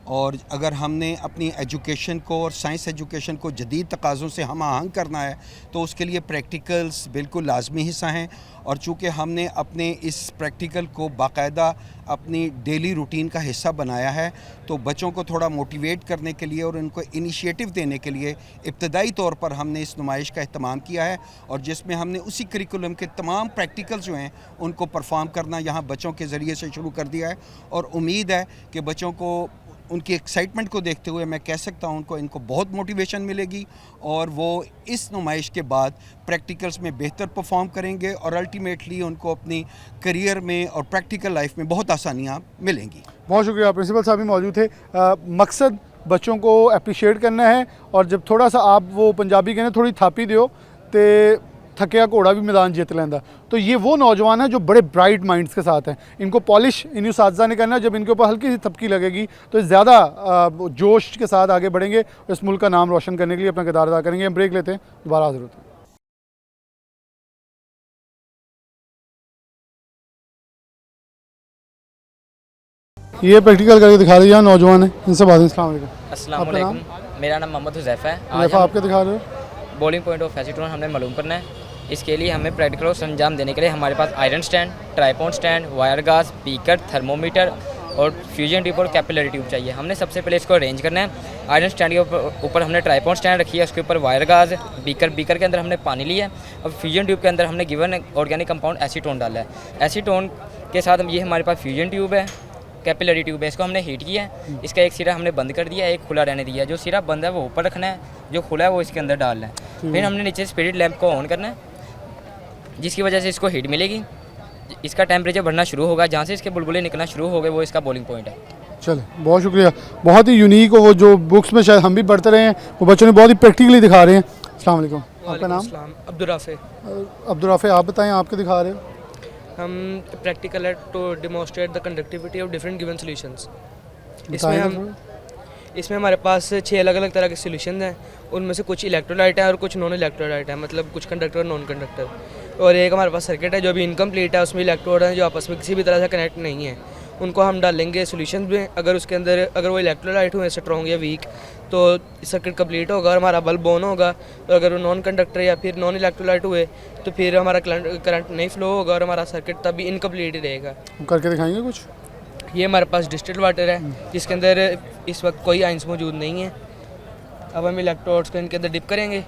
और अगर हमने अपनी एजुकेशन को और साइंस एजुकेशन को जदीद तकाज़ों से हम आहंग करना है तो उसके लिए प्रैक्टिकल्स बिल्कुल लाजमी हिस्सा हैं। और चूँकि हमने अपने इस प्रैक्टिकल को बाकायदा अपनी डेली रूटीन का हिस्सा बनाया है तो बच्चों को थोड़ा मोटिवेट करने के लिए और उनको इनिशिएटिव देने के लिए इब्तदाई तौर पर हमने इस नुमाइश का अहतमाम किया है और जिसमें हमने उसी करिकुलम के तमाम प्रैक्टिकल्स जो हैं उनको परफॉर्म करना यहाँ बच्चों के ज़रिए से शुरू कर दिया है। और उम्मीद है कि बच्चों को उनकी एक्साइटमेंट को देखते हुए मैं कह सकता हूँ इनको बहुत मोटिवेशन मिलेगी और वो इस नुमाइश के बाद प्रैक्टिकल्स में बेहतर परफॉर्म करेंगे और अल्टीमेटली उनको अपनी करियर में और प्रैक्टिकल लाइफ में बहुत आसानियाँ मिलेंगी। बहुत शुक्रिया। प्रिंसिपल साहब भी मौजूद थे। मकसद बच्चों को अप्रिशिएट करना है और जब थोड़ा सा आप वो पंजाबी कहने थोड़ी थापी दियो तो थकिया घोड़ा भी मैदान जीत लेंदा। तो ये वो नौजवान हैं जो बड़े ब्राइट माइंड्स के साथ हैं। इनको पॉलिश इन उसातिज़ा ने करना है। जब इनके ऊपर हल्की सी थपकी लगेगी तो ज़्यादा जोश के साथ आगे बढ़ेंगे, इस मुल्क का नाम रोशन करने के लिए अपना किरदार अदा करेंगे। हम ब्रेक लेते हैं, दोबारा हाजिर होते हैं। ये प्रैक्टिकल करके दिखा रही है, नौजवान है, इनसे बात है। अस्सलाम वालेकुम, मेरा नाम मोहम्मद हुज़ैफ़ा है। आज आप क्या दिखा रहे हो? बॉलिंग पॉइंट ऑफ एसीटोन हमने मालूम करना है। इसके लिए हमें प्रैक्टिकल को अंजाम देने के लिए हमारे पास iron stand, tripod stand, wire gauze, beaker, thermometer और फ्यूजन ट्यूब और कैपिलरी ट्यूब चाहिए। हमने सबसे पहले इसको अरेंज करना है। आयरन स्टैंड के ऊपर हमने ट्राइपॉड स्टैंड रखी है, उसके ऊपर वायर गाज, बीकर के अंदर हमने पानी लिया है और फ्यूजन ट्यूब के अंदर हमने गिवन ऑर्गेनिक कंपाउंड एसीटोन डाला है। एसीटोन के साथ ये हमारे पास फ्यूजन ट्यूब है, कैपिलरी ट्यूब है, इसको हमने हीट किया है। इसका एक सिरा हमने बंद कर दिया है, एक खुला रहने दिया है। जो सिरा बंद है वो ऊपर रखना है, जो खुला है वो इसके अंदर डालना है। फिर हमने नीचे स्पिरिट लैंप को ऑन करना है, जिसकी वजह से इसको हीट मिलेगी। इसका टेम्परेचर बढ़ना शुरू होगा, जहाँ से इसके बुलबुले निकलना शुरू हो गए वो इसका बॉइलिंग पॉइंट है। चले, बहुत शुक्रिया। बहुत ही यूनिक हो, वो जो बुक्स में शायद हम भी पढ़ते रहे हैं, वो बच्चों ने बहुत ही प्रैक्टिकली दिखा रहे हैं। अस्सलाम वालेकुम, आपका नाम? अब्दुर्राफ़े। आप बताएं, आप क्या दिखा रहे हो? हम प्रैक्टिकल है to demonstrate the conductivity of different given solutions. इसमें हमारे पास 6 अलग अलग तरह के सॉल्यूशन हैं। उनमें से कुछ इलेक्ट्रोलाइट है और कुछ नॉन इलेक्ट्रोलाइट है, मतलब कुछ कंडक्टर और नॉन कंडक्टर। और एक हमारे पास सर्किट है जो अभी इनकम्प्लीट है, उसमें इलेक्ट्रोड हैं जो आपस में किसी भी तरह से कनेक्ट नहीं है। उनको हम डालेंगे सॉल्यूशन में। अगर उसके अंदर अगर वो इलेक्ट्रोलाइट हुए स्ट्रॉन्ग या वीक तो सर्किट कंप्लीट होगा और हमारा बल्ब ऑन होगा। और अगर वो नॉन कंडक्टर या फिर नॉन इलेक्ट्रोलाइट हुए तो फिर हमारा करंट नहीं फ्लो होगा और हमारा सर्किट तब भी इनकम्प्लीट ही रहेगा। करके दिखाएंगे कुछ? ये हमारे पास डिस्टिल्ड वाटर है जिसके अंदर इस वक्त कोई आइंस मौजूद नहीं है। अब हम इलेक्ट्रोड्स को इनके अंदर डिप करेंगे,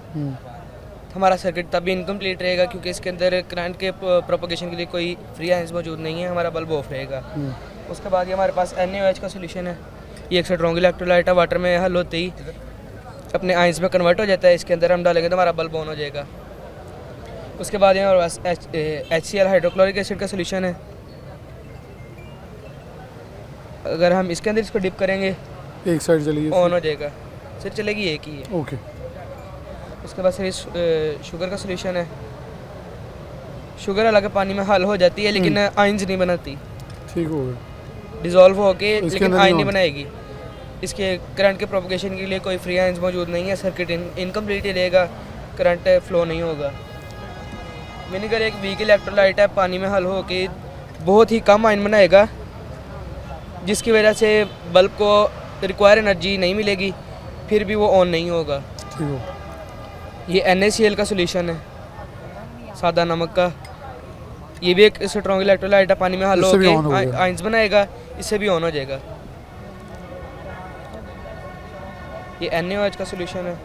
हमारा सर्किट तब भी इनकम्प्लीट रहेगा क्योंकि इसके अंदर करंट के प्रोपगेशन के लिए कोई फ्री आइंस मौजूद नहीं है, हमारा बल्ब ऑफ रहेगा। उसके बाद ये हमारे पास NaOH का सोल्यूशन है। ये एक स्ट्रॉन्ग इलेक्ट्रोलाइट है, वाटर में हल होते ही अपने आइंस में कन्वर्ट हो जाता है। इसके अंदर हम डालेंगे तो हमारा बल्ब ऑन हो जाएगा। उसके बाद ये हमारे पास HCl हाइड्रोक्लोरिक एसिड का सोल्यूशन है। अगर हम इसके अंदर इसको डिप करेंगे एक साइड चलिए, ऑन हो जाएगा, सिर्फ चलेगी एक ही है। ओके। उसके बाद सर शुगर का सोल्यूशन है। शुगर हालांकि पानी में हल हो जाती है लेकिन आइंस नहीं बनाती, ठीक हो गया, डिज़ोल्व होके, लेकिन आयन नहीं बनाएगी। इसके करंट के प्रोपगेशन के लिए कोई फ्री आयंस मौजूद नहीं है, सर्किट इनकम्प्लीट ही रहेगा, करंट फ्लो नहीं होगा। विनेगर एक वीक इलेक्ट्रोलाइट है, पानी में हल होके बहुत ही कम आयन बनाएगा जिसकी वजह से बल्ब को रिक्वायर एनर्जी नहीं मिलेगी, फिर भी वो ऑन नहीं होगा। ये NaCl का सोल्यूशन है, सादा नमक का। ये भी एक स्ट्रॉन्ग इलेक्ट्रोलाइट है, पानी में हल होके आयंस बनाएगा, इससे भी ऑन हो जाएगा। ये NaOH का सोल्यूशन है।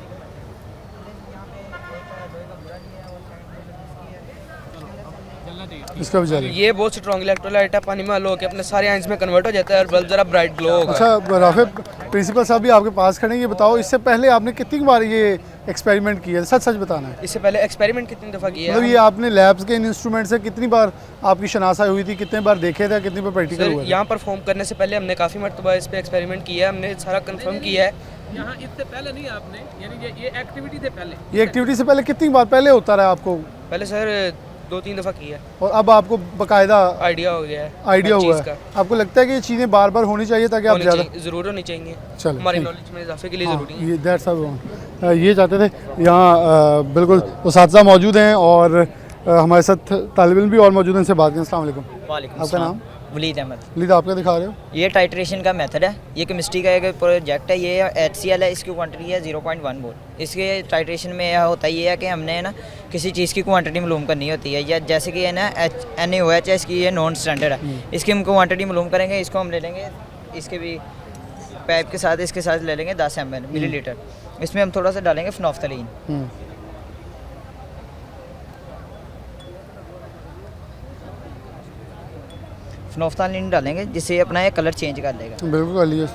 इसका भी जारी। ये बहुत स्ट्रॉन्ग इलेक्ट्रोलाइट है, पानी में हल होके अपने सारे आयंस में कन्वर्ट हो जाता है और बल्ब जरा ब्राइट ग्लो होगा। अच्छा राफे, प्रिंसिपल साहब भी आपके पास खड़े हैं, ये बताओ इससे पहले आपने कितनी बार ये एक्सपेरिमेंट किया है? सच सच बताना है। इससे पहले एक्सपेरिमेंट कितनी दफ़ा किया है? मतलब ये आपने लैब्स के इन इंस्ट्रूमेंट से कितनी बार आपकी शनासा हुई थी, कितने बार देखे थे, कितनी बार प्रैक्टिकल हुआ? यहाँ परफॉर्म करने से पहले हमने काफ़ी मरतबा इस पर एक्सपेरिमेंट किया है, हमने सारा कंफर्म किया है। यहाँ इससे पहले नहीं आपने, यानी ये एक्टिविटी से पहले? ये एक्टिविटी से पहले कितनी बार पहले होता रहा आपको? पहले सर 2-3 दफ़ा किया। और अब आपको बाकायदा आइडिया हो गया है? आइडिया हुआ है। आपको लगता है कि ये चीज़ें बार बार होनी चाहिए ताकि आप ज़्यादा ज़रूर होनी चाहिए, चलो हमारी नॉलेज में इजाफे के लिए ज़रूरी है। ये दैट्स सब ये चाहते थे। यहाँ बिल्कुल उस्ताद मौजूद हैं और हमारे साथ तालिब इल्म भी और मौजूद हैं, इनसे बात करें। अस्सलाम वालेकुम। वालेकुम आपका नाम? वलीद अहमद। वलीद, आप क्या दिखा रहे हो? ये टाइट्रेशन का मेथड है, ये केमिस्ट्री का एक प्रोजेक्ट है। ये HCl है, इसकी क्वांटिटी है 0.1 मोल। इसके टाइट्रेशन में यह होता ही है कि हमने ना किसी चीज़ की क्वांटिटी मालूम करनी होती है, या जैसे कि है ना NaOH है, इसकी ये नॉन स्टैंडर्ड है, इसकी हम क्वांटिटी मालूम करेंगे। इसको हम ले लेंगे, इसके भी पाइप के साथ इसके साथ ले लेंगे 10 ml मिलीलीटर। इसमें हम थोड़ा सा डालेंगे फिनोफ्थलीन। फिनोफ्थलीन डालेंगे जिससे अपना ये कलर चेंज कर लेगा। बिल्कुल कर लिया।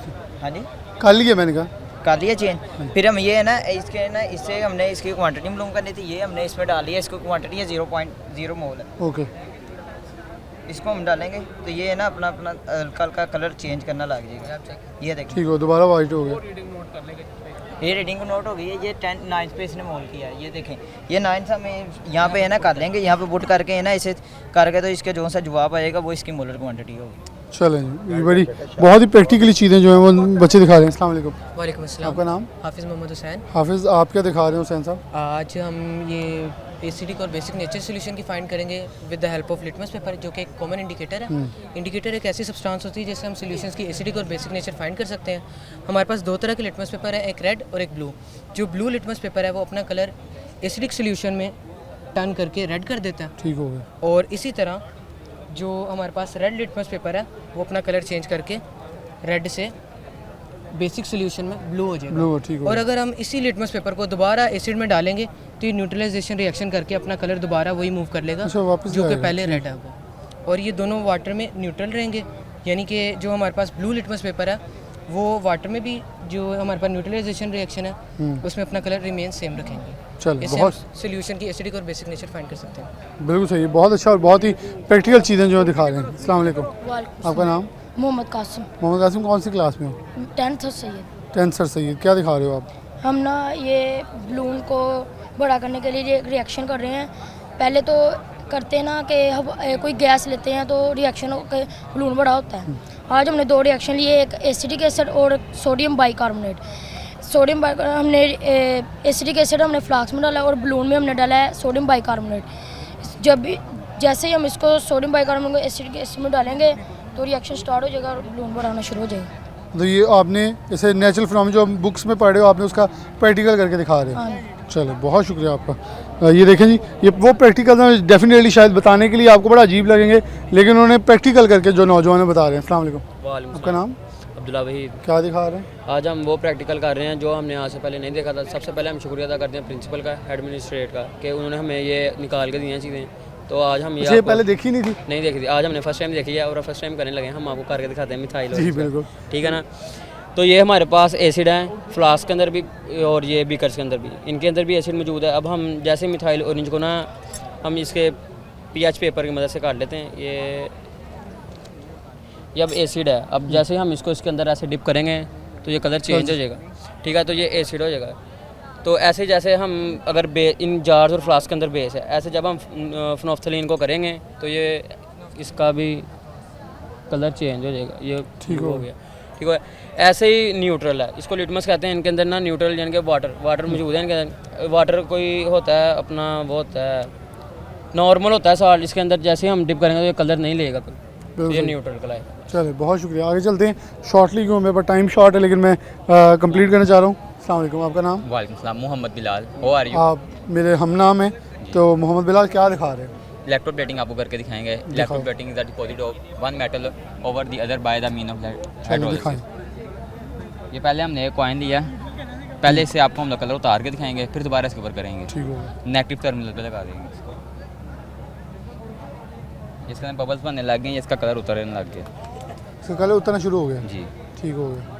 हाँ जी, कर लिया, मैंने कहा कर लिया चेंज। फिर हम ये है ना इसके ना इससे हमने इसकी क्वांटिटी मालूम करनी थी, ये हमने इसमें डाली है, इसकी क्वांटिटी है 0.0 मोल है। ओके। इसको हम डालेंगे तो ये है ना अपना अपना हल्का हल्का कलर चेंज करना लग जाएगा। ये देखिए ठीक हो, दोबारा वाइट हो गया। ये रीडिंग को नोट हो गई है। ये 9 पे इसने मोल किया है। ये देखें ये 9 सा में यहाँ पे है ना कर लेंगे, यहाँ पे बुट करके है ना इसे करके, तो इसके जो सा जवाब आएगा वो इसकी मोलर क्वांटिटी होगी। चलें जी, ये बड़ी बहुत ही प्रैक्टिकली चीज़ें जो हैं वो बच्चे दिखा रहे हैं। अस्सलाम वालेकुम। वालेकुम अस्सलाम। आपका नाम? हाफिज़ मोहम्मद हुसैन। हाफिज़, आप क्या दिखा रहे हैं हुसैन साहब? आज हम ये एसिडिक और बेसिक नेचर सोल्यूशन की फाइंड करेंगे with the help of litmus paper, जो कि एक कॉमन इंडिकेटर है। इंडिकेटर एक ऐसी सब्सटेंस होती है जिससे हम सोल्यूशंस की एसिडिक और बेसिक नेचर फाइंड कर सकते हैं। हमारे पास 2 तरह के लिटमस पेपर है, एक रेड और एक ब्लू। जो ब्लू लिटमस पेपर है वो अपना कलर एसिडिक सोल्यूशन में टर्न करके रेड कर देता है। ठीक हो गया। और इसी तरह जो हमारे पास रेड लिटमस पेपर है वो अपना कलर चेंज करके रेड से बेसिक सोल्यूशन में ब्लू हो जाएगा। ब्लू, ठीक हो और गया। अगर हम इसी लिटमस पेपर को दोबारा एसिड में डालेंगे तो ये न्यूट्रलाइजेशन रिएक्शन करके अपना कलर दोबारा वही मूव कर लेगा अच्छा, वापस जो कि आएगा, पहले ठीक। रेड है वो। और ये दोनों वाटर में न्यूट्रल रहेंगे, यानी कि जो हमारे पास ब्लू लिटमस पेपर है वो वाटर में भी जो हमारे पास न्यूट्रलाइजेशन रिएक्शन है उसमें अपना कलर रिमेन सेम रखेंगे। चलो, इससे बहुत हम सोल्यूशन की एसिडिक और बेसिक नेचर फाइंड कर सकते हैं। बिल्कुल सही है, बहुत अच्छा और बहुत ही प्रैक्टिकल चीज़ें जो है दिखा रहे हैं। अस्सलाम वालेकुम। वालेकुम आपका नाम? मोहम्मद कासिम। मोहम्मद कासिम, कौन सी क्लास में हो? 10th Syed. 10th sir Syed, क्या दिखा रहे हो आप? हम ना ये बलून को बड़ा करने के लिए रिएक्शन कर रहे हैं। पहले तो करते हैं ना कि हम कोई गैस लेते हैं तो रिएक्शन के बलून बड़ा होता है। आज हमने 2 रिएक्शन लिए, एक एसिटिक एसिड और सोडियम बाइकार्बोनेट। सोडियम हमने एसिटिक एसिड हमने फ्लास्क में डाला और बलून में हमने डाला है सोडियम बाइकार्बोनेट। जब भी जैसे ही हम इसको सोडियम बाइकार्बोनेट को एसिटिक एसिड में डालेंगे तो रिएक्शन स्टार्ट हो जाएगा और बलून बड़ा होना शुरू हो जाएगा। तो ये आपने जैसे नेचुरल फिनोमेना जो बुक्स में पढ़े हो आपने उसका प्रैक्टिकल करके दिखा रहे हैं। चलो, बहुत शुक्रिया आपका। ये देखें जी, ये वो प्रैक्टिकल डेफिनेटली शायद बताने के लिए आपको बड़ा अजीब लगेंगे, लेकिन उन्होंने प्रैक्टिकल करके जो नौजवान बता रहे हैं। अस्सलाम वालेकुम। आपका नाम? अब्दुल्ला वहीद। क्या दिखा रहे हैं? आज हम वो प्रैक्टिकल कर रहे हैं जो हमने आज से पहले नहीं देखा था। सबसे पहले हम शुक्रिया अदा करते हैं प्रिंसिपल का, एडमिनिस्ट्रेट का, कि उन्होंने हमें ये निकाल के दी हैं चीज़ें। तो आज हम ये पहले देखी नहीं थी? नहीं देखी थी, आज हमने फर्स्ट टाइम देखी है और फर्स्ट टाइम करने लगे। हम आपको करके दिखाते हैं मिथाइल। जी बिल्कुल, ठीक है ना। तो ये हमारे पास एसिड है फ्लास्क के अंदर भी और ये बीकर्स के अंदर भी, इनके अंदर भी एसिड मौजूद है। अब हम जैसे मिथाइल ऑरेंज को ना हम इसके पीएच पेपर की मदद से काट लेते हैं। ये अब एसिड है, अब जैसे हम इसको इसके अंदर ऐसे डिप करेंगे तो ये कलर चेंज हो जाएगा। ठीक है, तो ये एसिड हो जाएगा। तो ऐसे जैसे हम अगर इन जार्स और फ्लास्क के अंदर बेस है, ऐसे जब हम फिनोफ्थलीन को करेंगे तो ये इसका भी कलर चेंज हो जाएगा। ये ठीक हो गया। ठीक है, ऐसे ही न्यूट्रल है, इसको लिटमस कहते हैं। इनके अंदर ना न्यूट्रल यानी कि वाटर मौजूद है। इनके अंदर वाटर कोई होता है अपना वो होता है नॉर्मल होता है साल्ट, इसके अंदर जैसे हम डिप करेंगे तो ये कलर नहीं लेगा कोई, तो ये न्यूट्रल कलर है। चलिए, बहुत शुक्रिया। आगे चलते हैं शॉर्टली, क्यों मेरे पास टाइम शॉर्ट है लेकिन मैं कंप्लीट करना चाह रहा हूँ। अस्सलाम वालेकुम। आपका नाम? वालेकुम सलाम। Mohammad Bilal. How are you? आप मेरे हम नाम है। तो मोहम्मद बिलाल, क्या दिखा रहे हैं? इलेक्ट्रोप्लेटिंग आपको करके दिखाएंगे। Electroplating is the deposit of one metal over the other by the mean of hydrolysis. ये पहले हमने एक कॉइन लिया, पहले इससे आपको हम कलर उतार के दिखाएंगे, फिर दोबारा इसके ऊपर करेंगे। ठीक होगा। नेगेटिव टर्मिनल पे लगा देंगे इसको। इसके अंदर बबल्स बनने लग गए, इसका कलर उतरने लग गया। इसका कलर उतरना शुरू हो गया? जी, ठीक हो गया।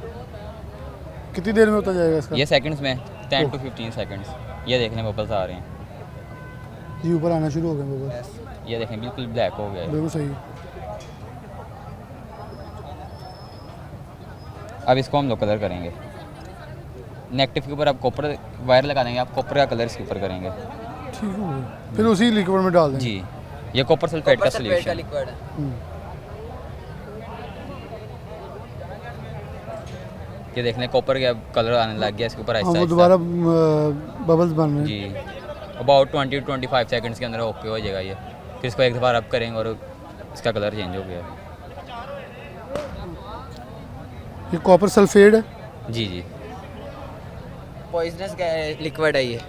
कितनी देर में उतर जाएगा इसका? ये सेकंड्स में 10 to 15 सेकंड्स। ये देख लें बबल्स आ रहे हैं जी, ऊपर आना शुरू हो गए बबल्स। ये देखें बिल्कुल ब्लैक हो गया है। बिल्कुल सही। अब इसको हम लोग कलर करेंगे। नेगेटिव के ऊपर आप कॉपर वायर लगा देंगे, आप कॉपर का कलर इसके ऊपर करेंगे। ठीक हो गया, फिर उसी लिक्विड में डाल देंगे। जी, ये कॉपर सल्फेट का सॉल्यूशन। ये देख लें कॉपर का कलर आने लग गया इसके ऊपर आहिस्ता आहिस्ता। दोबारा बबल्स बन रहे हैं जी। अबाउट 20 to 25 सेकंड्स के अंदर ओके हो जाएगा ये। फिर इसको एक दफ़ा रब करेंगे और इसका कलर चेंज हो गया। ये कॉपर सल्फेट है? जी जी। पॉइजनस लिक्विड है ये।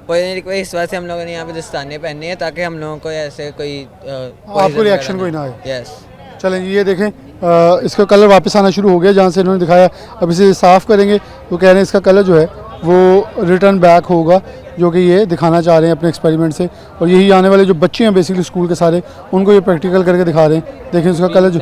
पॉइजनस लिक्विड इस वजह से हम लोगों ने यहाँ पे दस्ताने पहनने हैं ताकि हम लोगों को ऐसे कोई आपको रिएक्शन कोई ना आए। यस। चलें ये देखें, इसका कलर वापस आना शुरू हो गया जहाँ से इन्होंने दिखाया। अब इसे साफ़ करेंगे तो कह रहे हैं इसका कलर जो है वो रिटर्न बैक होगा, जो कि ये दिखाना चाह रहे हैं अपने एक्सपेरिमेंट से। और यही आने वाले जो बच्चे हैं बेसिकली स्कूल के सारे, उनको ये प्रैक्टिकल करके दिखा रहे हैं। देखें इसका कलर जो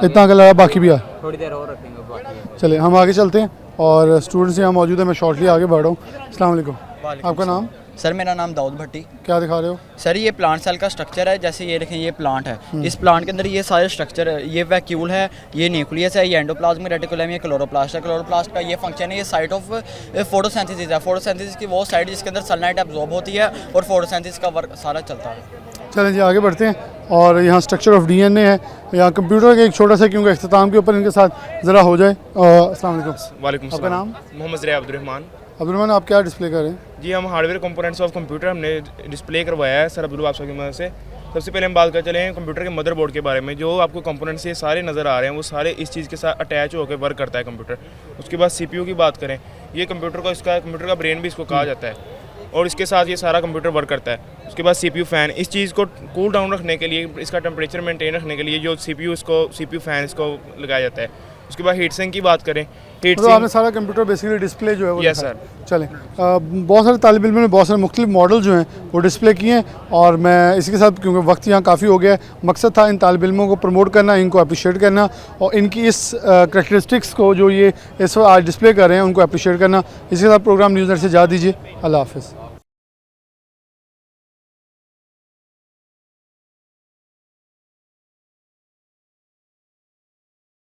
इतना कलर है, बाकी भी आ थोड़ी देर और रखेंगे। चले हम आगे चलते हैं और स्टूडेंट्स यहाँ मौजूद है। मैं शॉर्टली आगे बढ़ रहा हूँ। अस्सलाम वालेकुम। आपका नाम? सर मेरा नाम दाऊद भट्टी। क्या दिखा रहे हो? सर ये प्लांट सेल का स्ट्रक्चर है, जैसे ये देखें ये प्लांट है, इस प्लांट के अंदर ये सारे स्ट्रक्चर है, ये वैक्यूल है, ये न्यूक्लियस है, ये एंडोप्लाज्मिक रेटिकुलम, ये क्लोरोप्लास्ट है। क्लोरोप्लास्ट का ये फंक्शन है, ये साइट ऑफ फोटोसिंथेसिस है। फोटोसिंथेसिस की वो साइड जिसके अंदर सनलाइट एब्जॉर्ब होती है और फोटोसिंथेसिस का वर्क सारा चलता है। चलें जी आगे बढ़ते हैं। और यहाँ स्ट्रक्चर ऑफ डीएनए है, यहाँ कंप्यूटर का एक छोटा सा क्योंकि इख्तिताम के ऊपर इनके साथ ज़रा हो जाए। अस्सलाम वालेकुम। वालेकुम आपका नाम? मोहम्मद ज़रिया अब्दुर्रहमान। अब्दुर्रहमान, आप क्या डिस्प्ले कर रहे हैं? जी हम हार्डवेयर कंपोनेंट्स ऑफ कंप्यूटर हमने डिस्प्ले करवाया है सर अब्दुल वापसा की मदद से। सबसे पहले हम बात कर चले हैं कंप्यूटर के मदरबोर्ड के बारे में। जो आपको कंपोनेंट्स ये सारे नज़र आ रहे हैं वो सारे इस चीज़ के साथ अटैच होकर वर्क करता है कंप्यूटर। उसके बाद CPU की बात करें, ये कंप्यूटर को इसका कंप्यूटर का ब्रेन भी इसको कहा जाता है और इसके साथ ये सारा कंप्यूटर वर्क करता है। उसके बाद CPU फ़ैन, इस चीज़ को कूल डाउन रखने के लिए, इसका टेम्परेचर मेंटेन रखने के लिए जो CPU फ़ैन इसको लगाया जाता है। उसके बाद हीट सिंक की बात करें, हीट तो आपने सारा कंप्यूटर बेसिकली डिस्प्ले जो है वो यस सर। चलें, बहुत सारे तालिब इल्म ने बहुत सारे मुख्तलिफ मॉडल जो हैं वो डिस्प्ले किए हैं और मैं इसी के साथ क्योंकि वक्त यहाँ काफ़ी हो गया है, मकसद था इन तालिब इल्मों को प्रमोट करना, इनको अप्रिशिएट करना और इनकी इस करैक्टरिस्टिक्स को जो ये इस वक्त आज डिस्प्ले कर रहे हैं उनको अप्रिशिएट करना। इसी के साथ प्रोग्राम न्यूज़ नेट से जा दीजिए। अल्लाह हाफ़िज़।